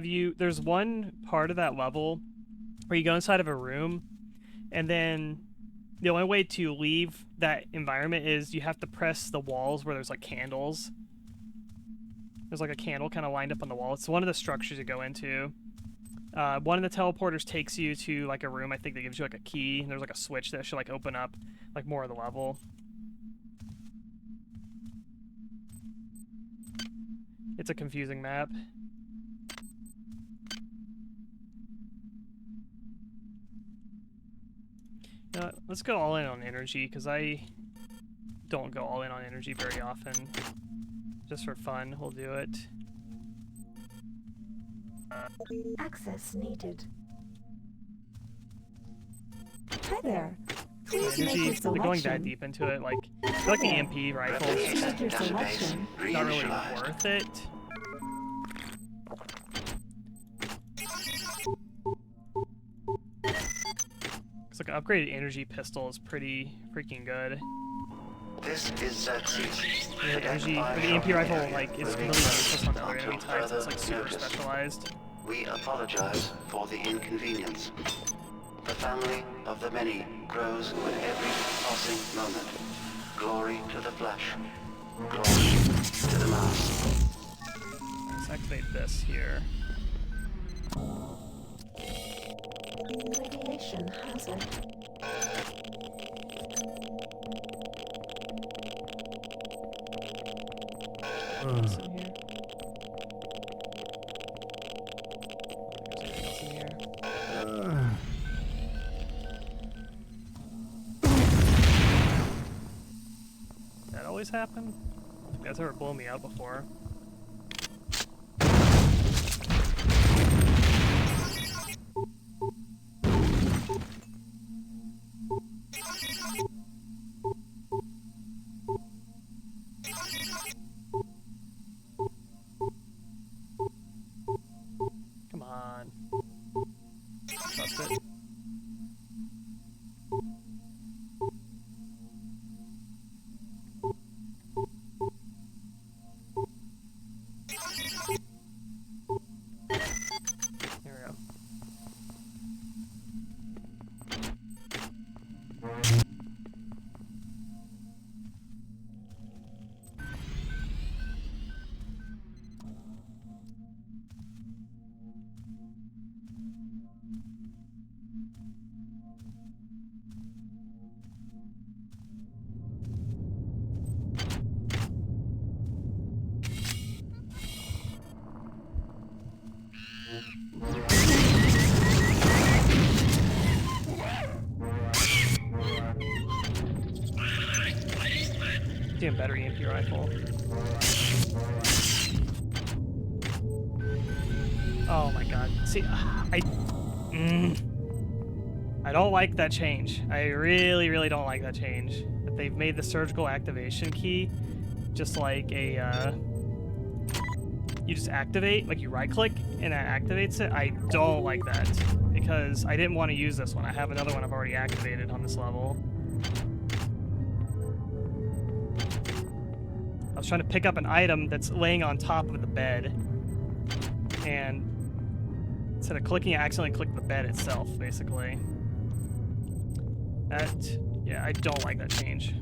[SPEAKER 1] there's one part of that level where you go inside of a room, and then the only way to leave that environment is you have to press the walls where there's like candles. There's like a candle kind of lined up on the wall. It's one of the structures you go into. One of the teleporters takes you to like a room, I think, that gives you like a key, and there's like a switch that should like open up like more of the level. It's a confusing map. Let's go all in on energy, because I don't go all in on energy very often. Just for fun, we'll do it.
[SPEAKER 3] Access needed. Hi there. Please make
[SPEAKER 1] Energy,
[SPEAKER 3] your selection.
[SPEAKER 1] going that deep into it, like, I feel like the EMP rifle is just not really worth it. It's like an upgraded energy pistol is pretty freaking good.
[SPEAKER 2] This is Xerxes.
[SPEAKER 1] Yeah, the EMP rifle like is really useless on other enemy types. It's like super specialized.
[SPEAKER 2] We apologize for the inconvenience. The family of the many grows with every passing moment. Glory to the flesh. Glory to the mass.
[SPEAKER 1] Let's activate this here.
[SPEAKER 3] Radiation hazard.
[SPEAKER 1] What's in here? There's anything else in here. That always happen? I don't think that's ever blown me out before. Come on. Trust it. There we go. Damn better EMP rifle. Oh my god. See, I don't like that change. I really, really don't like that change. That they've made the surgical activation key just like a, you just activate, like you right-click and that activates it. I don't like that because I didn't want to use this one. I have another one I've already activated on this level. I was trying to pick up an item that's laying on top of the bed, and instead of clicking, I accidentally clicked the bed itself, basically. Yeah, I don't like that change.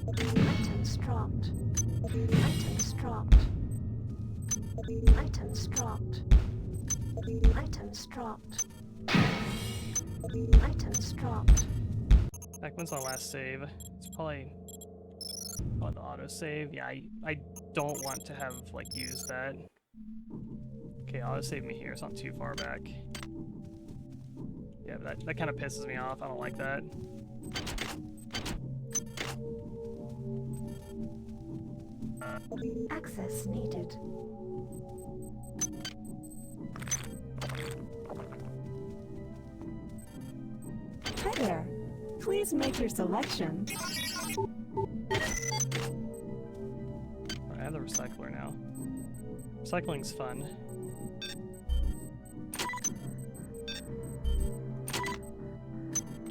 [SPEAKER 3] Items dropped. Items dropped. Items dropped. Items dropped. Items dropped.
[SPEAKER 1] Back when's our last save? It's probably on the autosave. Yeah, I don't want to have like used that. Okay, autosave me here. It's not too far back. Yeah, but that kind of pisses me off. I don't like that.
[SPEAKER 3] Access needed. Hi there. Please make your selection.
[SPEAKER 1] I have the recycler now. Recycling's fun.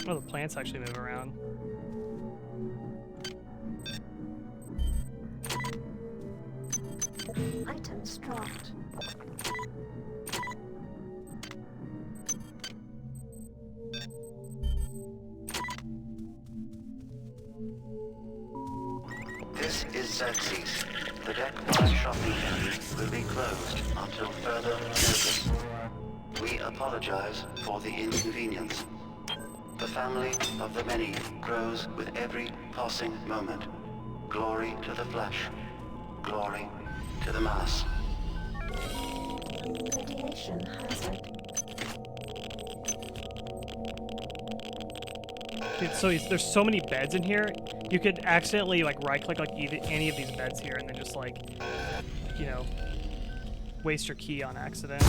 [SPEAKER 1] Oh, the plants actually move around.
[SPEAKER 10] items dropped.
[SPEAKER 2] This is Xerxes. The Deck 5 shopping area will be closed until further notice. We apologize for the inconvenience. The family of the many grows with every passing moment. Glory to the flesh. Glory to the mass.
[SPEAKER 10] Radiation hazard.
[SPEAKER 1] Dude, so there's so many beds in here. You could accidentally like right-click like any of these beds here, and then just like, you know, waste your key on accident. I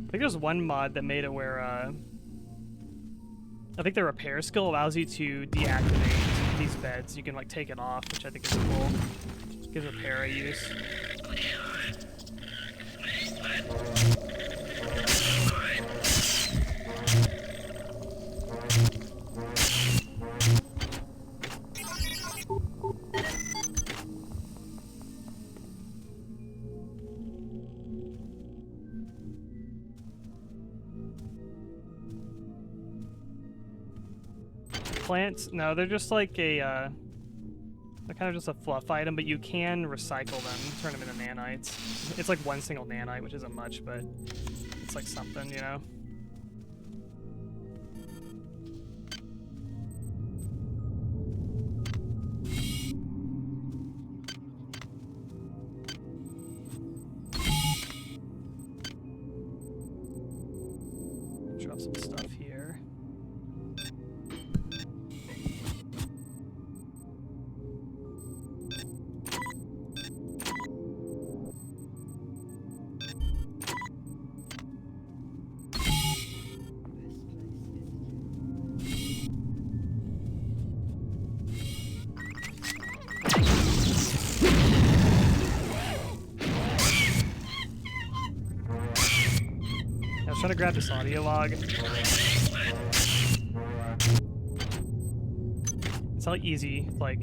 [SPEAKER 1] think there's one mod that made it where I think the repair skill allows you to deactivate these beds. You can like take it off, which I think is cool. Gives repair a use. Plants? No, they're just like a, they're kind of just a fluff item, but you can recycle them, turn them into nanites. It's like one single nanite, which isn't much, but it's like something, you know? Drop some stuff here. Trying to grab this audio log. It's not easy, like...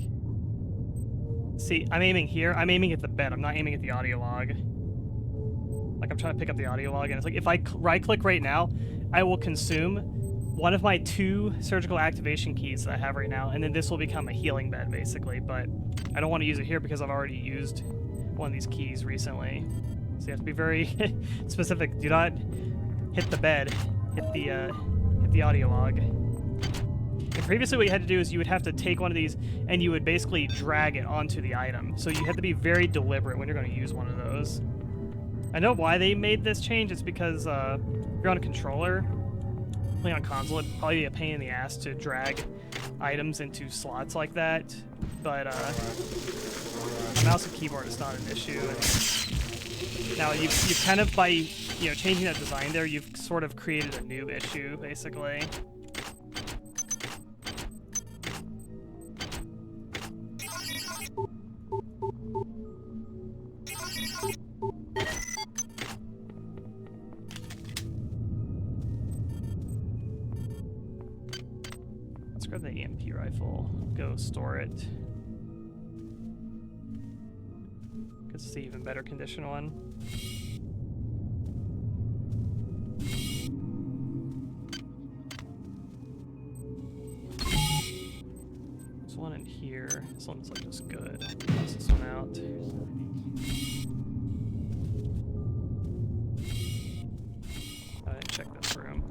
[SPEAKER 1] See, I'm aiming here. I'm aiming at the bed. I'm not aiming at the audio log. Like, I'm trying to pick up the audio log, and it's like, if I right-click right now, I will consume one of my 2 surgical activation keys that I have right now, and then this will become a healing bed, basically, but I don't want to use it here because I've already used one of these keys recently. So you have to be very specific. Do not hit the bed, hit the audio log. And previously what you had to do is you would have to take one of these and you would basically drag it onto the item. So you have to be very deliberate when you're going to use one of those. I know why they made this change. It's because if you're on a controller, playing on console, it'd probably be a pain in the ass to drag items into slots like that. But a mouse and keyboard is not an issue. Now you've kind of, by changing that design there, you've sort of created a new issue, basically. Let's grab the EMP rifle, go store it. Good to see even better condition one. There's one in here. This one's like just good. Toss this one out. I didn't check this room.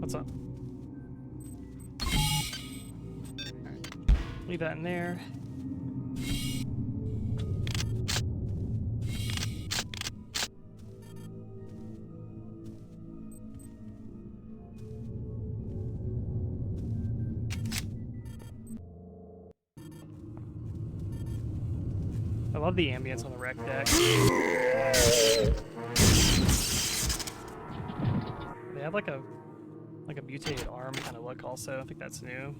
[SPEAKER 1] What's up? Leave that in there. I love the ambience on the rec deck. have like a mutated arm kind of look also. I think that's new.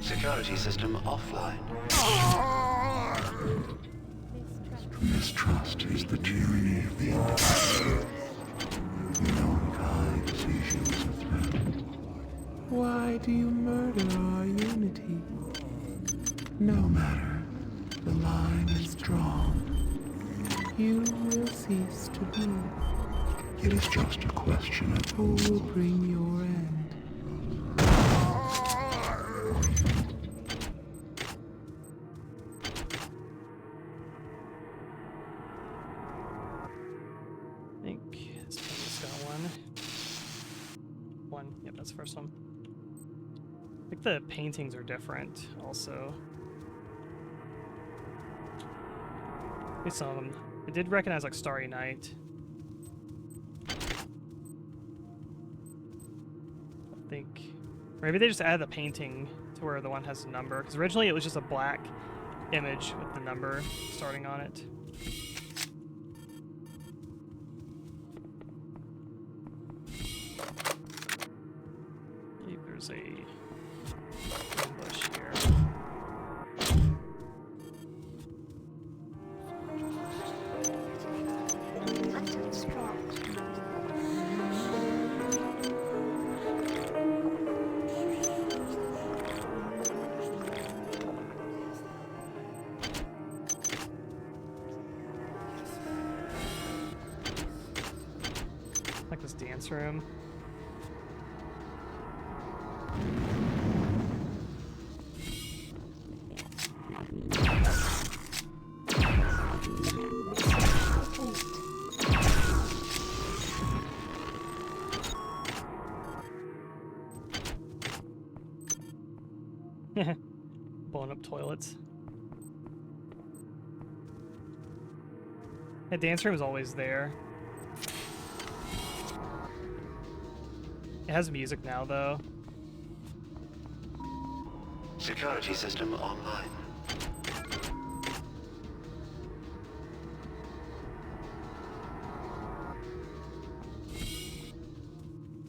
[SPEAKER 2] Security system offline. Mistrust is the tyranny of the individual. No kind sees you as a threat.
[SPEAKER 5] Why do you murder our unity? No matter. The line is drawn. You will cease to be.
[SPEAKER 2] It is just a question of
[SPEAKER 5] who will bring your end.
[SPEAKER 1] I think this one's got one. Yep, that's the first one. I think the paintings are different also. At least some of them. I did recognize like Starry Night. I think. Or maybe they just added the painting to where the one has a number. Because originally it was just a black image with the number starting on it. There's a ambush here. Like this dance room. Blowing up toilets. The dance room is always there. It has music now, though.
[SPEAKER 2] security system online.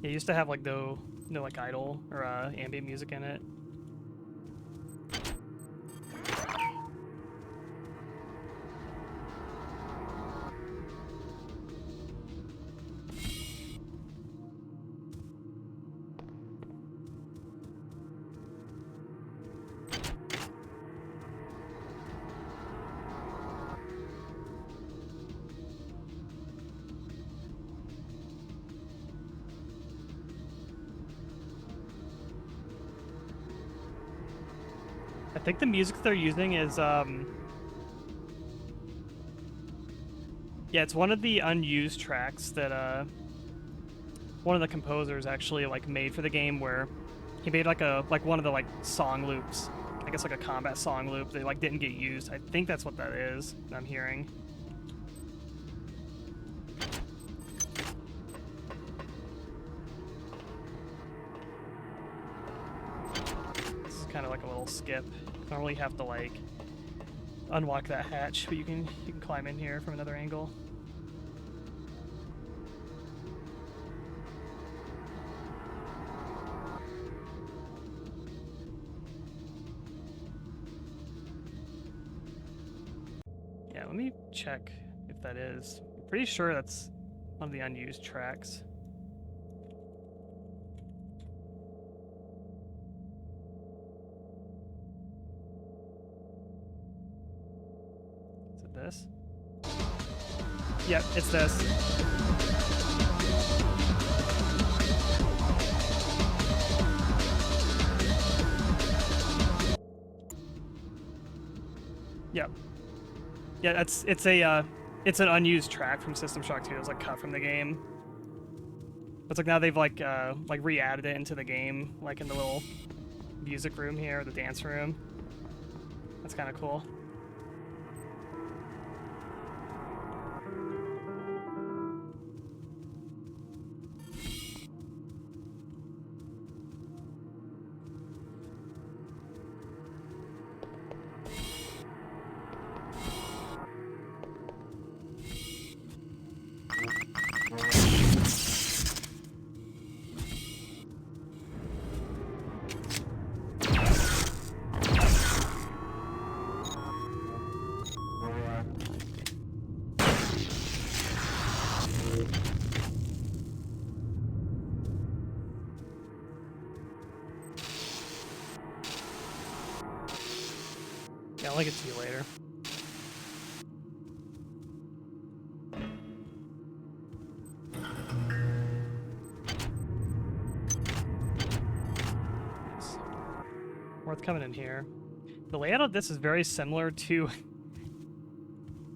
[SPEAKER 1] It used to have like no like idle or ambient music in it. I think the music they're using is, yeah, it's one of the unused tracks that, one of the composers actually, like, made for the game, where he made, like, one of the, like, song loops. I guess, like, a combat song loop that, like, didn't get used. I think that's what that is, that I'm hearing. This is kind of like a little skip. Normally you have to like unlock that hatch, but you can climb in here from another angle. Yeah, let me check if that is. I'm pretty sure that's one of the unused tracks. This? Yep, it's this. Yeah, it's an unused track from System Shock 2. It was like cut from the game. It's like now they've like re-added it into the game, like in the little music room here, the dance room. That's kind of cool. Yeah, I'll link it to you later. Nice. Worth coming in here. The layout of this is very similar to...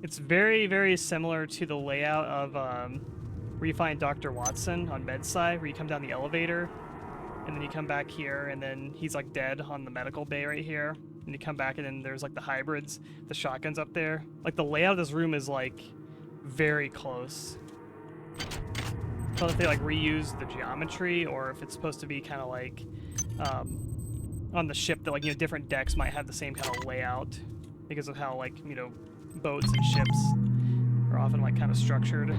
[SPEAKER 1] It's very, very similar to the layout of where you find Dr. Watson on bedside, where you come down the elevator, and then you come back here, and then he's like dead on the medical bay right here. And you come back, and then there's like the hybrids, the shotguns up there. Like the layout of this room is like very close. I don't know if they like reuse the geometry, or if it's supposed to be kind of like on the ship that, like, you know, different decks might have the same kind of layout because of how, like, you know, boats and ships are often like kind of structured.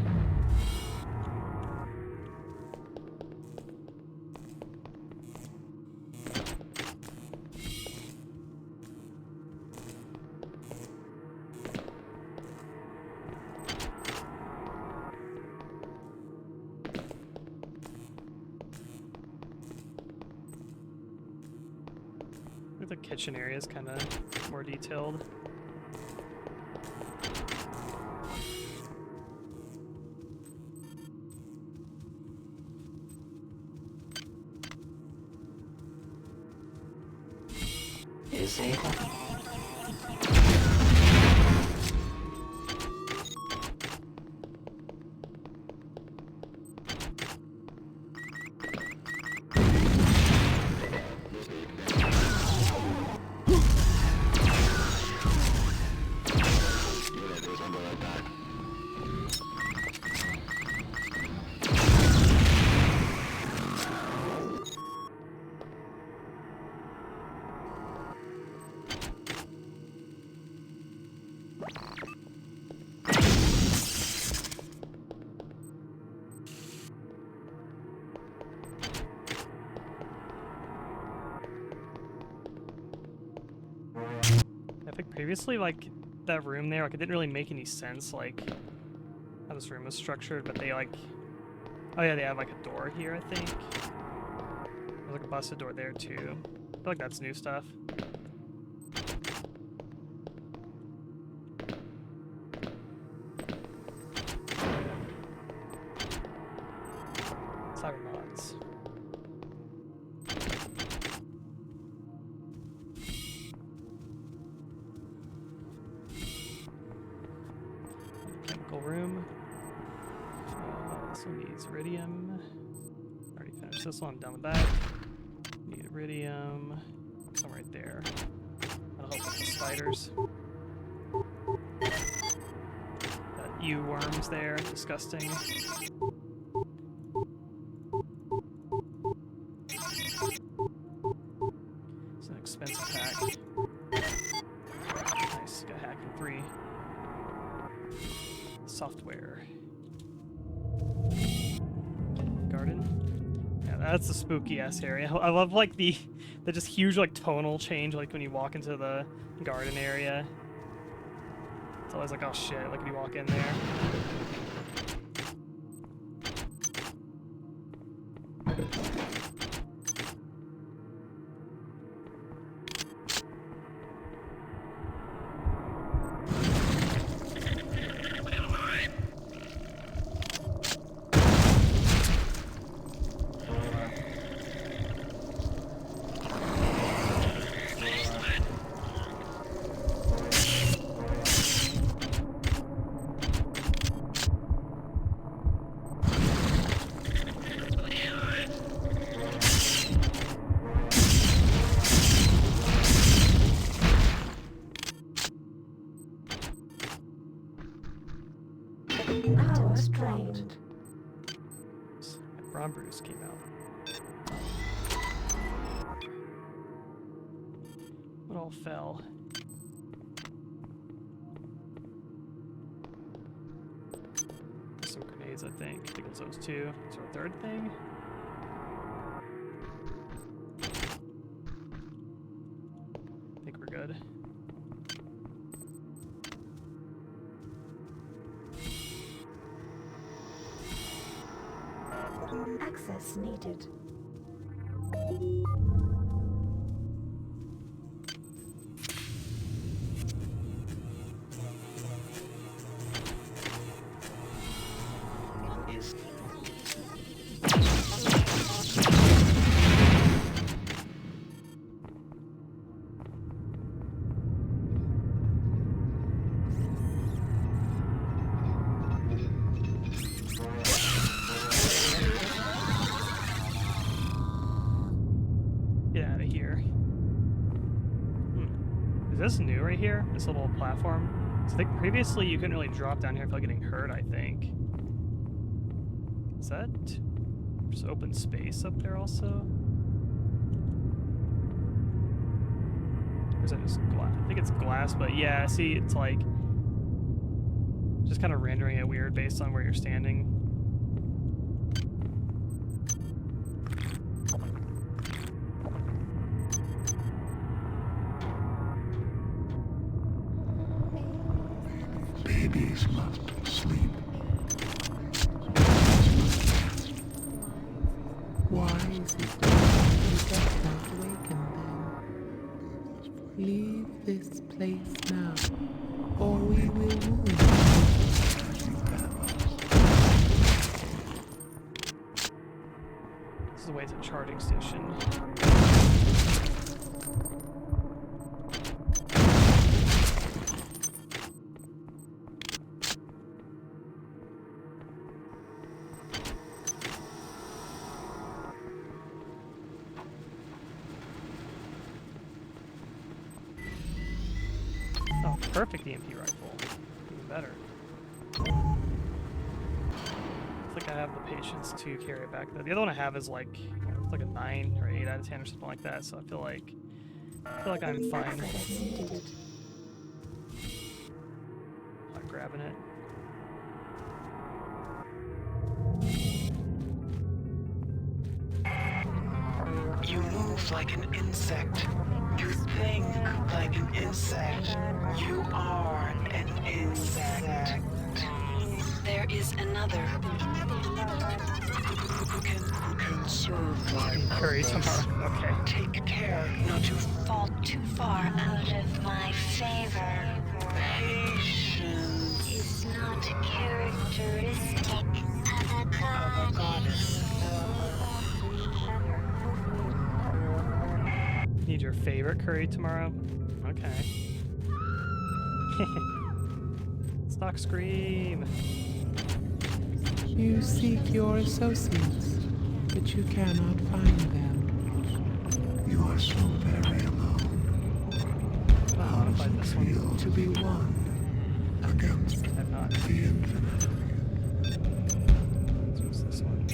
[SPEAKER 1] The kitchen area is kind of more detailed.
[SPEAKER 2] Is able.
[SPEAKER 1] I think previously, like, that room there, like, it didn't really make any sense, like, how this room was structured, but they, like... Oh yeah, they have, like, a door here, I think. There's, like, a busted door there, too. I feel like that's new stuff. Cyber mods. Chemical room. This one needs iridium. Already finished this one, I'm done with that. Need iridium. Some right there. That'll help with the spiders. Got ew worms there, disgusting. It's an expensive hack. Nice, got hacking 3. Software. Garden. Yeah, that's a spooky ass area. I love like the just huge like tonal change like when you walk into the garden area. It's always like, oh shit, like when you walk in there. Braun Bruce came out. It all fell. Some grenades, I think. I think it was those two. Is there a third thing? I think we're good.
[SPEAKER 3] Access needed.
[SPEAKER 1] Is this new right here? This little platform? So I think previously you couldn't really drop down here without getting hurt, I think. Is that just open space up there also? Or is that just glass? I think it's glass, but yeah, see, it's like just kind of rendering it weird based on where you're standing.
[SPEAKER 5] Babies must sleep. Why is it that you does not waken them? Leave this place now, or we will ruin you.
[SPEAKER 1] This is the way to a charging station. Perfect EMP rifle. Even better. I think I have the patience to carry it back though. The other one I have is like it's like a 9 or 8 out of 10 or something like that, so I feel like I'm fine. Not grabbing it.
[SPEAKER 9] You move like an insect. You think like an insect. You are an insect.
[SPEAKER 10] There is another
[SPEAKER 9] who can serve my
[SPEAKER 1] Curry tomorrow. Okay.
[SPEAKER 9] Take care not to
[SPEAKER 10] fall too far out of my favor.
[SPEAKER 9] Patience
[SPEAKER 10] Is not characteristic of a goddess.
[SPEAKER 1] Need your favorite curry tomorrow? Okay. Stock scream.
[SPEAKER 5] You seek your associates, but you cannot find them. You are so very alone. How does it feel to be one against the infinite?
[SPEAKER 1] What's this one?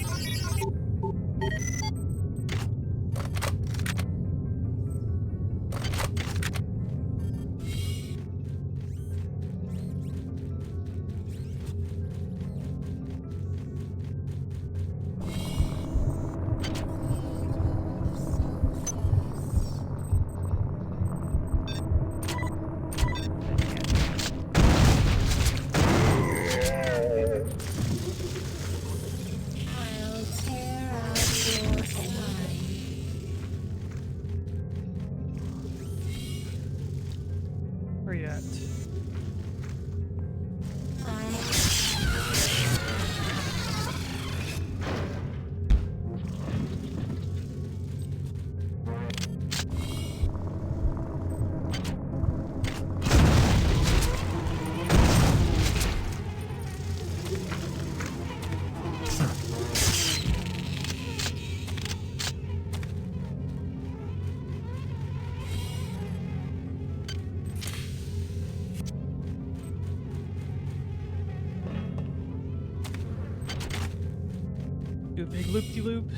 [SPEAKER 1] Do a big loop-de-loop.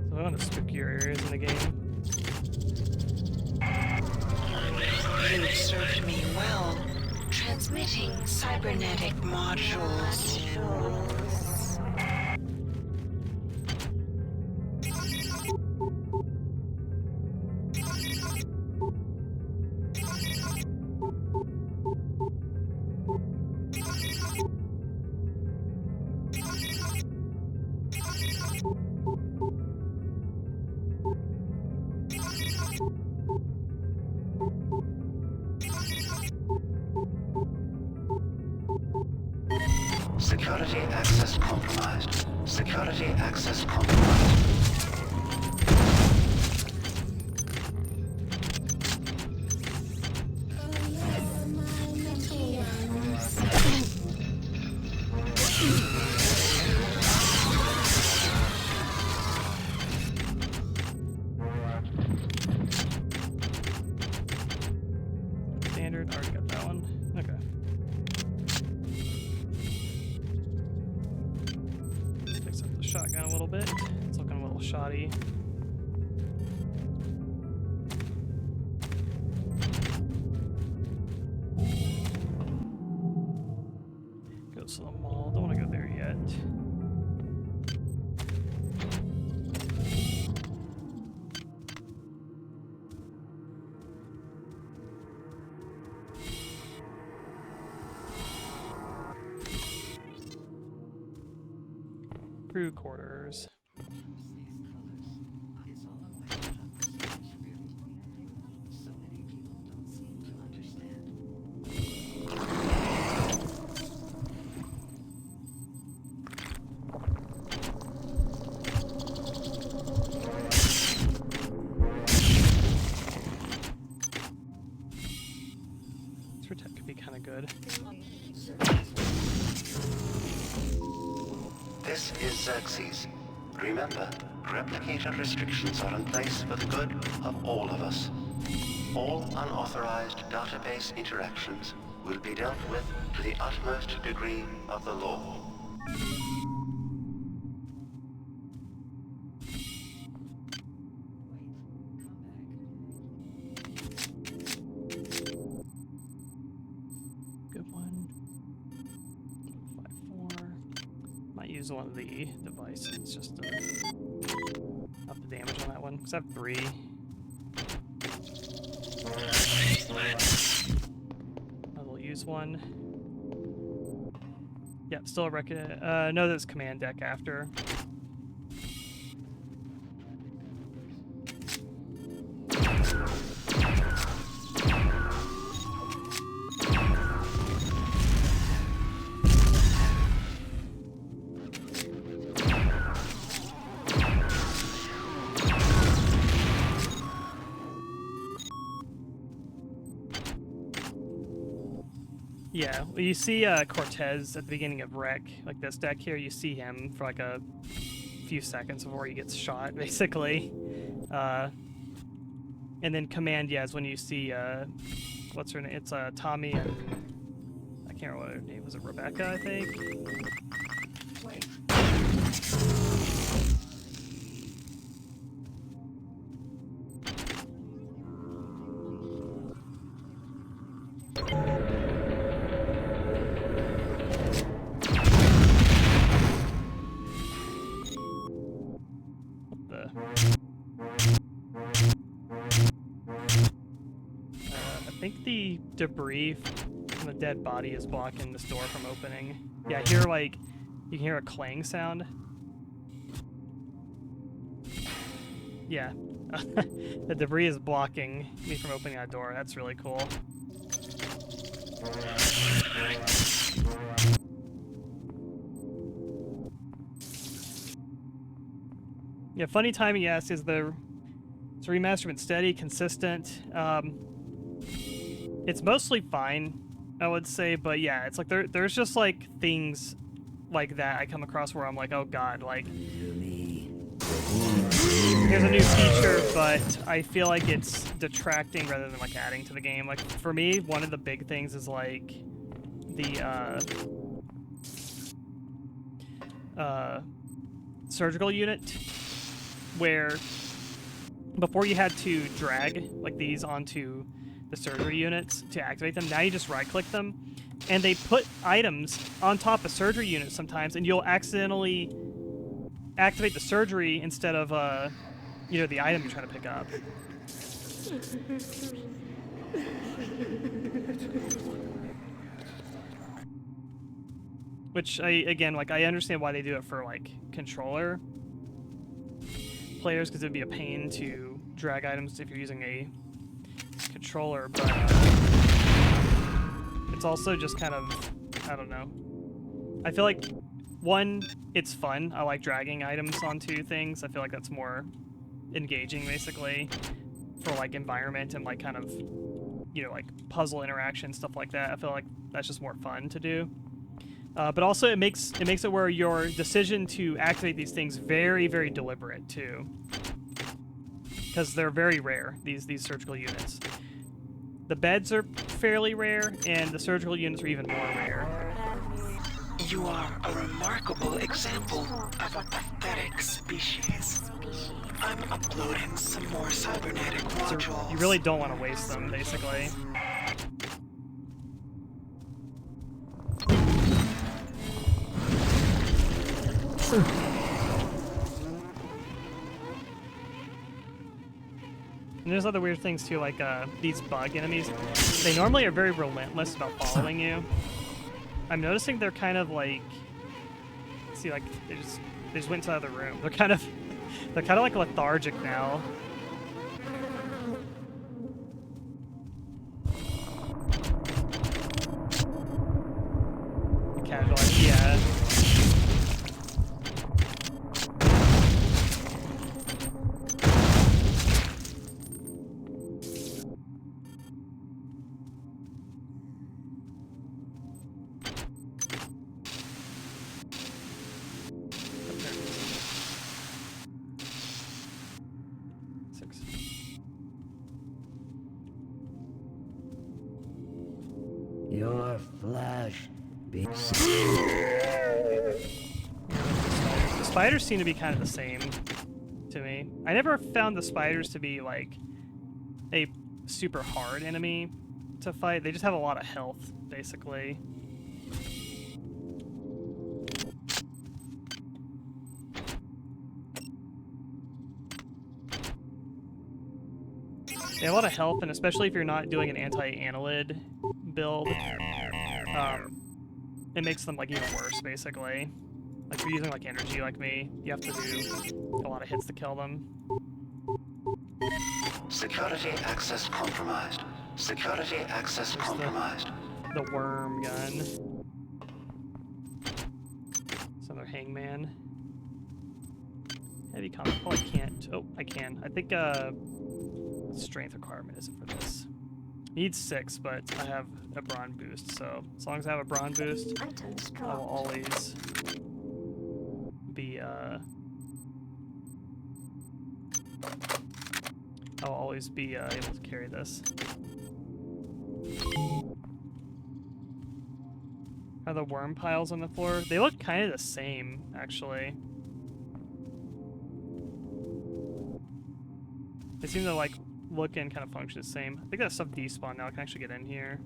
[SPEAKER 1] So one of the spookier areas in the game.
[SPEAKER 4] You've served me well. Transmitting cybernetic modules.
[SPEAKER 2] Security access compromised. Security access compromised.
[SPEAKER 1] Standard, already got that one. Okay. Fix up the shotgun a little bit. It's looking a little shoddy. Goes to the mall. Don't want to go there yet. Crew quarters. This protect could be kind of good.
[SPEAKER 2] This is Xerxes. Remember, replicator restrictions are in place for the good of all of us. All unauthorized database interactions will be dealt with to the utmost degree of the law.
[SPEAKER 1] Good one. 5-4. Might use one of the devices just to up the damage on that one. Because I have 3. I will use one. Yeah, still no, there's command deck after. Yeah, well, you see Cortez at the beginning of Wreck, like this deck here, you see him for like a few seconds before he gets shot, basically. And then Command, yeah, is when you see, what's her name? It's Tommy and, I can't remember what her name was, it Rebecca, I think? Wait. I think the debris from the dead body is blocking this door from opening. Yeah, I hear like, you can hear a clang sound. Yeah, the debris is blocking me from opening that door. That's really cool. Yeah, funny timing, yes, is the remaster been steady, consistent. It's mostly fine, I would say, but yeah, it's like there's just like things like that I come across where I'm like, oh god, like here's a new feature, but I feel like it's detracting rather than like adding to the game. Like for me, one of the big things is like the surgical unit, where before you had to drag like these onto the surgery units to activate them. Now you just right-click them, and they put items on top of surgery units sometimes, and you'll accidentally activate the surgery instead of you know, the item you're trying to pick up. Which, again, like, I understand why they do it for, like, controller players, because it would be a pain to drag items if you're using a controller, but it's also just kind of, I don't know. I feel like, one, it's fun. I like dragging items onto things. I feel like that's more engaging, basically, for, like, environment and, like, kind of, you know, like, puzzle interaction, stuff like that. I feel like that's just more fun to do. But also it makes it where your decision to activate these things very, very deliberate too, because they're very rare. These surgical units. The beds are fairly rare, and the surgical units are even more rare.
[SPEAKER 9] You are a remarkable example of a pathetic species. I'm uploading some more cybernetic modules.
[SPEAKER 1] So you really don't want to waste them, basically. And there's other weird things too, like these bug enemies. They normally are very relentless about following you. I'm noticing they're kind of like, see, like they just went to the other room. They're kind of like lethargic now. Casual, yeah.
[SPEAKER 14] Your flesh be
[SPEAKER 1] The spiders seem to be kind of the same to me. I never found the spiders to be like a super hard enemy to fight. They just have a lot of health, basically. They have a lot of health, and especially if you're not doing an anti-annelid build, it makes them like even worse, basically. Like if you're using like energy like me, you have to do a lot of hits to kill them.
[SPEAKER 2] Security access compromised. Security access compromised.
[SPEAKER 1] The worm gun. It's another hangman. Heavy combat. Oh, I can't. Oh, I can. I think strength requirement is it for this? Needs 6, but I have a brawn boost, so as long as I have a brawn boost, I will always be able to carry this. Are the worm piles on the floor? They look kind of the same, actually. They seem to like look and kind of function the same. I think that stuff despawned now. I can actually get in here.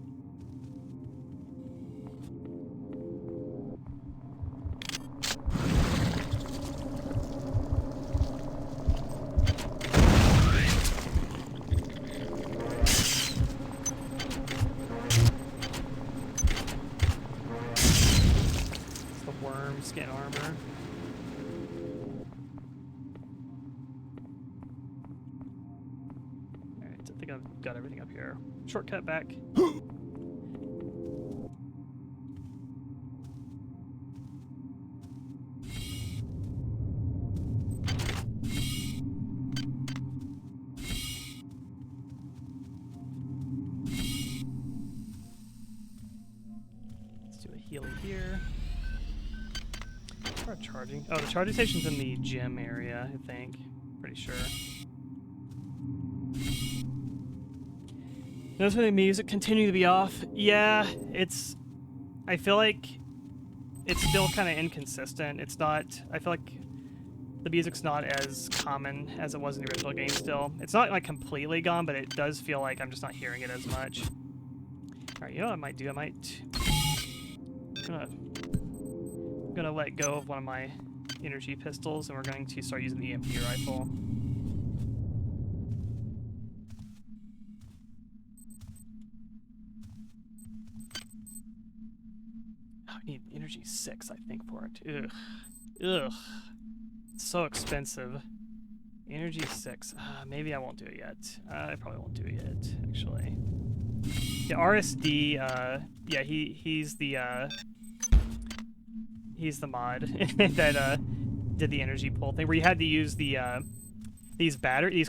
[SPEAKER 1] It's the worm skin armor. I think I've got everything up here. Shortcut back. Let's do a healy here. Where are charging? Oh, the charging station's in the gym area, I think. Pretty sure. Notice when the music continue to be off. Yeah, it's... I feel like it's still kind of inconsistent. It's not. I feel like the music's not as common as it was in the original game. Still, it's not like completely gone, but it does feel like I'm just not hearing it as much. All right, you know what I might do? I'm gonna let go of one of my energy pistols, and we're going to start using the EMP rifle. Oh, I need energy 6, I think, for it. Ugh. Ugh. It's so expensive. Energy 6. Maybe I won't do it yet. I probably won't do it yet, actually. Yeah, RSD, yeah, he's the mod that did the energy pull thing, where you had to use the these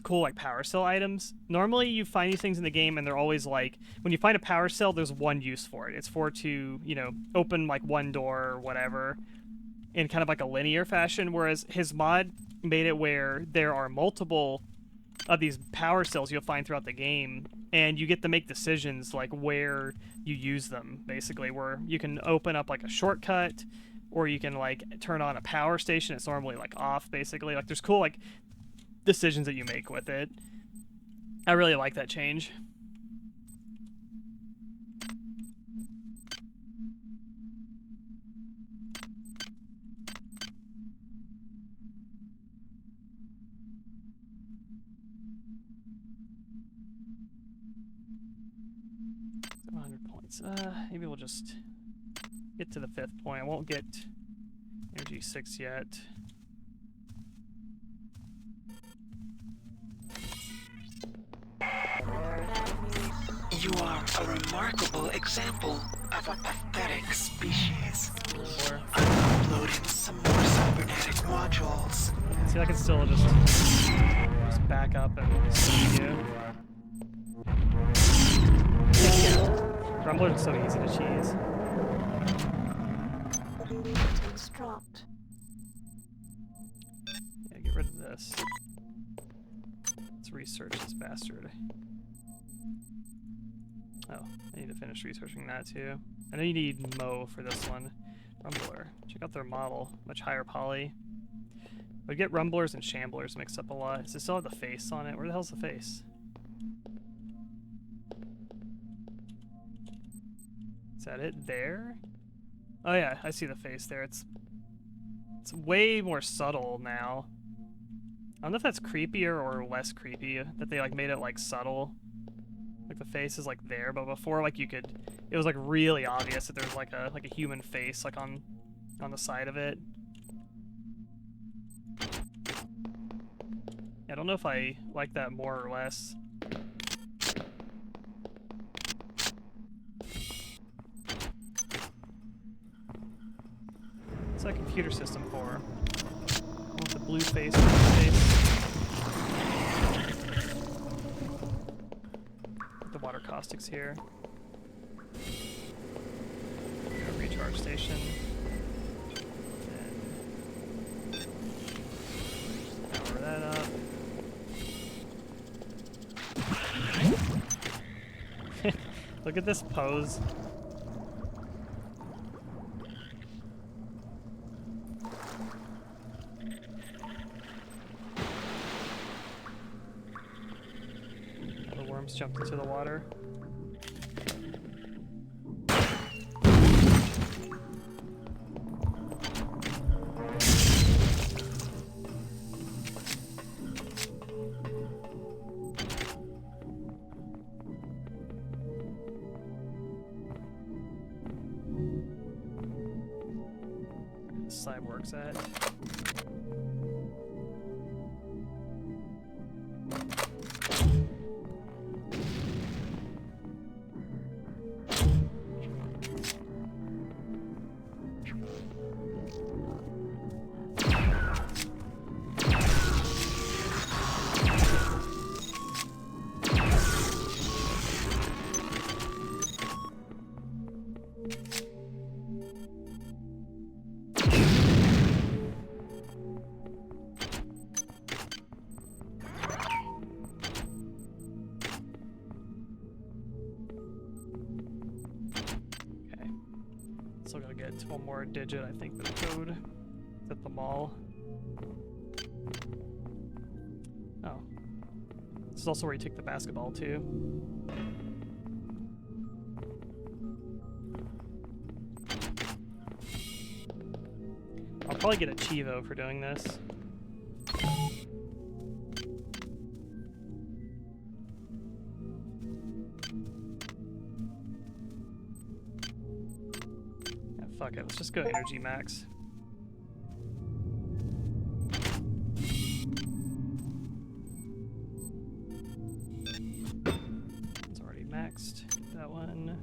[SPEAKER 1] cool like power cell items. Normally you find these things in the game and they're always like, when you find a power cell, there's one use for it. It's to, you know, open like one door or whatever in kind of like a linear fashion, whereas his mod made it where there are multiple of these power cells you'll find throughout the game, and you get to make decisions like where you use them, basically, where you can open up like a shortcut, or you can like turn on a power station. It's normally like off, basically. Like there's cool like decisions that you make with it. I really like that change. Maybe we'll just get to the 5th point. I won't get energy 6 yet.
[SPEAKER 9] You are a remarkable example of a pathetic species. I'm uploading some more cybernetic modules.
[SPEAKER 1] See, I can still just back up and see you. Rumblers are so easy to cheese.
[SPEAKER 3] Dropped.
[SPEAKER 1] Yeah, get rid of this. Let's research this bastard. Oh, I need to finish researching that too. I know you need Mo for this one. Rumbler. Check out their model. Much higher poly. I get Rumblers and Shamblers mixed up a lot. Does it still have the face on it? Where the hell's the face? Is that it there? Oh yeah, I see the face there. It's way more subtle now. I don't know if that's creepier or less creepy, that they like made it like subtle. Like the face is like there, but before like it was like really obvious that there was like a human face like on the side of it. Yeah, I don't know if I like that more or less. What's that computer system for? I want the blue face or the face. Put the water caustics here. Recharge station. And power that up. Look at this pose. Jumped into the water. Where the cyborg's at. Still gotta get one more digit, I think, for the code. It's at the mall. Oh. This is also where you take the basketball, too. I'll probably get a Chivo for doing this. Yeah, fuck it, let's just go Energy Max. It's already maxed. That one.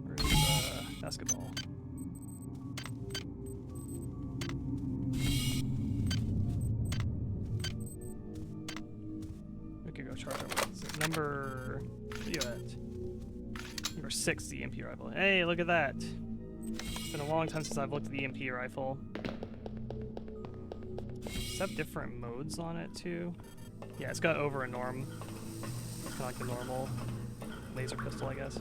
[SPEAKER 1] Where's basketball? Charge up. Is it number... What are you at? Number 6, the EMP rifle. Hey, look at that! It's been a long time since I've looked at the EMP rifle. Does it have different modes on it, too? Yeah, it's got over a norm. Kind of like the normal laser pistol, I guess.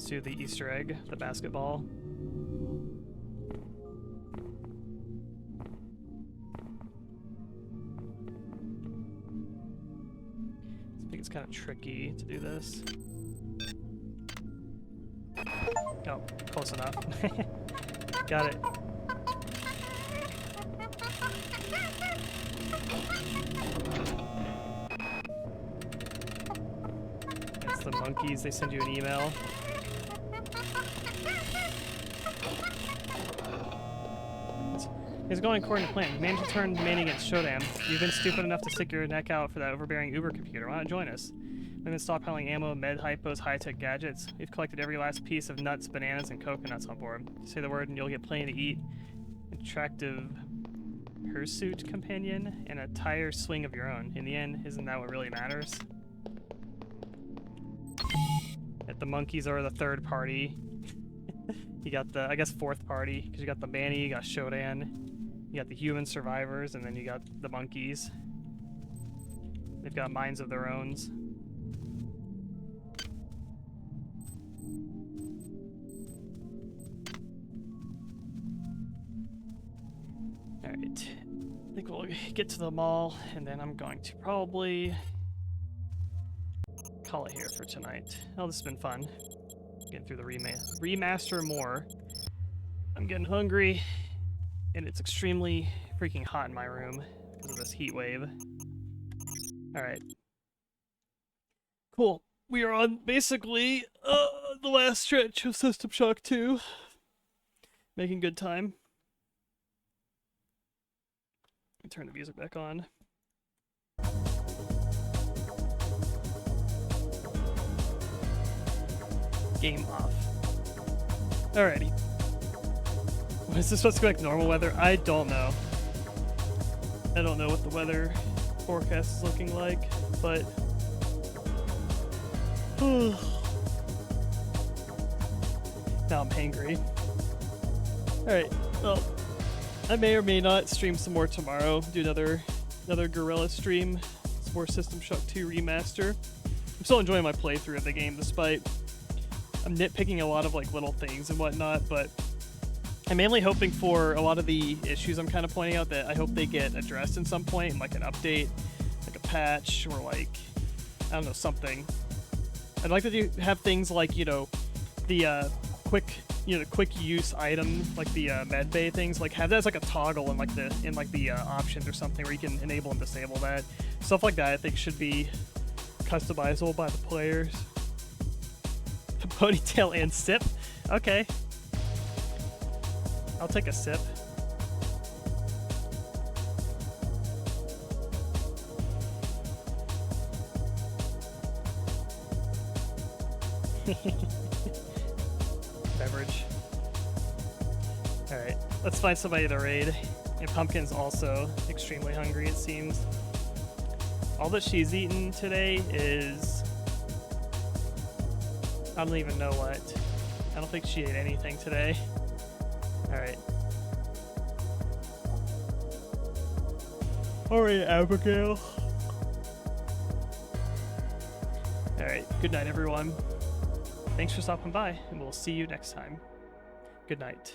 [SPEAKER 1] To the Easter egg, the basketball. I think it's kind of tricky to do this. Oh, close enough. Got it. It's the monkeys, they send you an email. It's going according to plan. You managed to turn Maine against Shodan. You've been stupid enough to stick your neck out for that overbearing Uber computer. Why not join us? We've been stockpiling ammo, med, hypos, high-tech gadgets. We've collected every last piece of nuts, bananas, and coconuts on board. Say the word and you'll get plenty to eat. Attractive hirsute companion, and a tire swing of your own. In the end, isn't that what really matters? That the monkeys are the third party. You got the, I guess, fourth party, because you got the Manny, you got Shodan. You got the human survivors, and then you got the monkeys. They've got minds of their own. Alright. I think we'll get to the mall, and then I'm going to probably call it here for tonight. Oh, this has been fun. Getting through the remaster more. I'm getting hungry. And it's extremely freaking hot in my room because of this heat wave. Alright. Cool. We are on basically the last stretch of System Shock 2. Making good time. Let me turn the music back on. Game off. Alrighty. Is this supposed to be like normal weather? I don't know. I don't know what the weather forecast is looking like, but... now I'm hangry. Alright, well, I may or may not stream some more tomorrow. Do another Gorilla stream. Some more System Shock 2 Remaster. I'm still enjoying my playthrough of the game, despite I'm nitpicking a lot of like little things and whatnot, but I'm mainly hoping for a lot of the issues I'm kind of pointing out that I hope they get addressed in some point, like an update, like a patch, or like, I don't know, something. I'd like to have things like, you know, the quick use item, like the med bay things, like have that as like a toggle in like the options or something where you can enable and disable that. Stuff like that I think should be customizable by the players. Ponytail and sip? Okay. I'll take a sip. Beverage. Alright, let's find somebody to raid. And Pumpkin's also extremely hungry, it seems. All that she's eaten today is I don't even know what. I don't think she ate anything today. Alright. Alright, Abigail. Alright, good night, everyone. Thanks for stopping by, and we'll see you next time. Good night.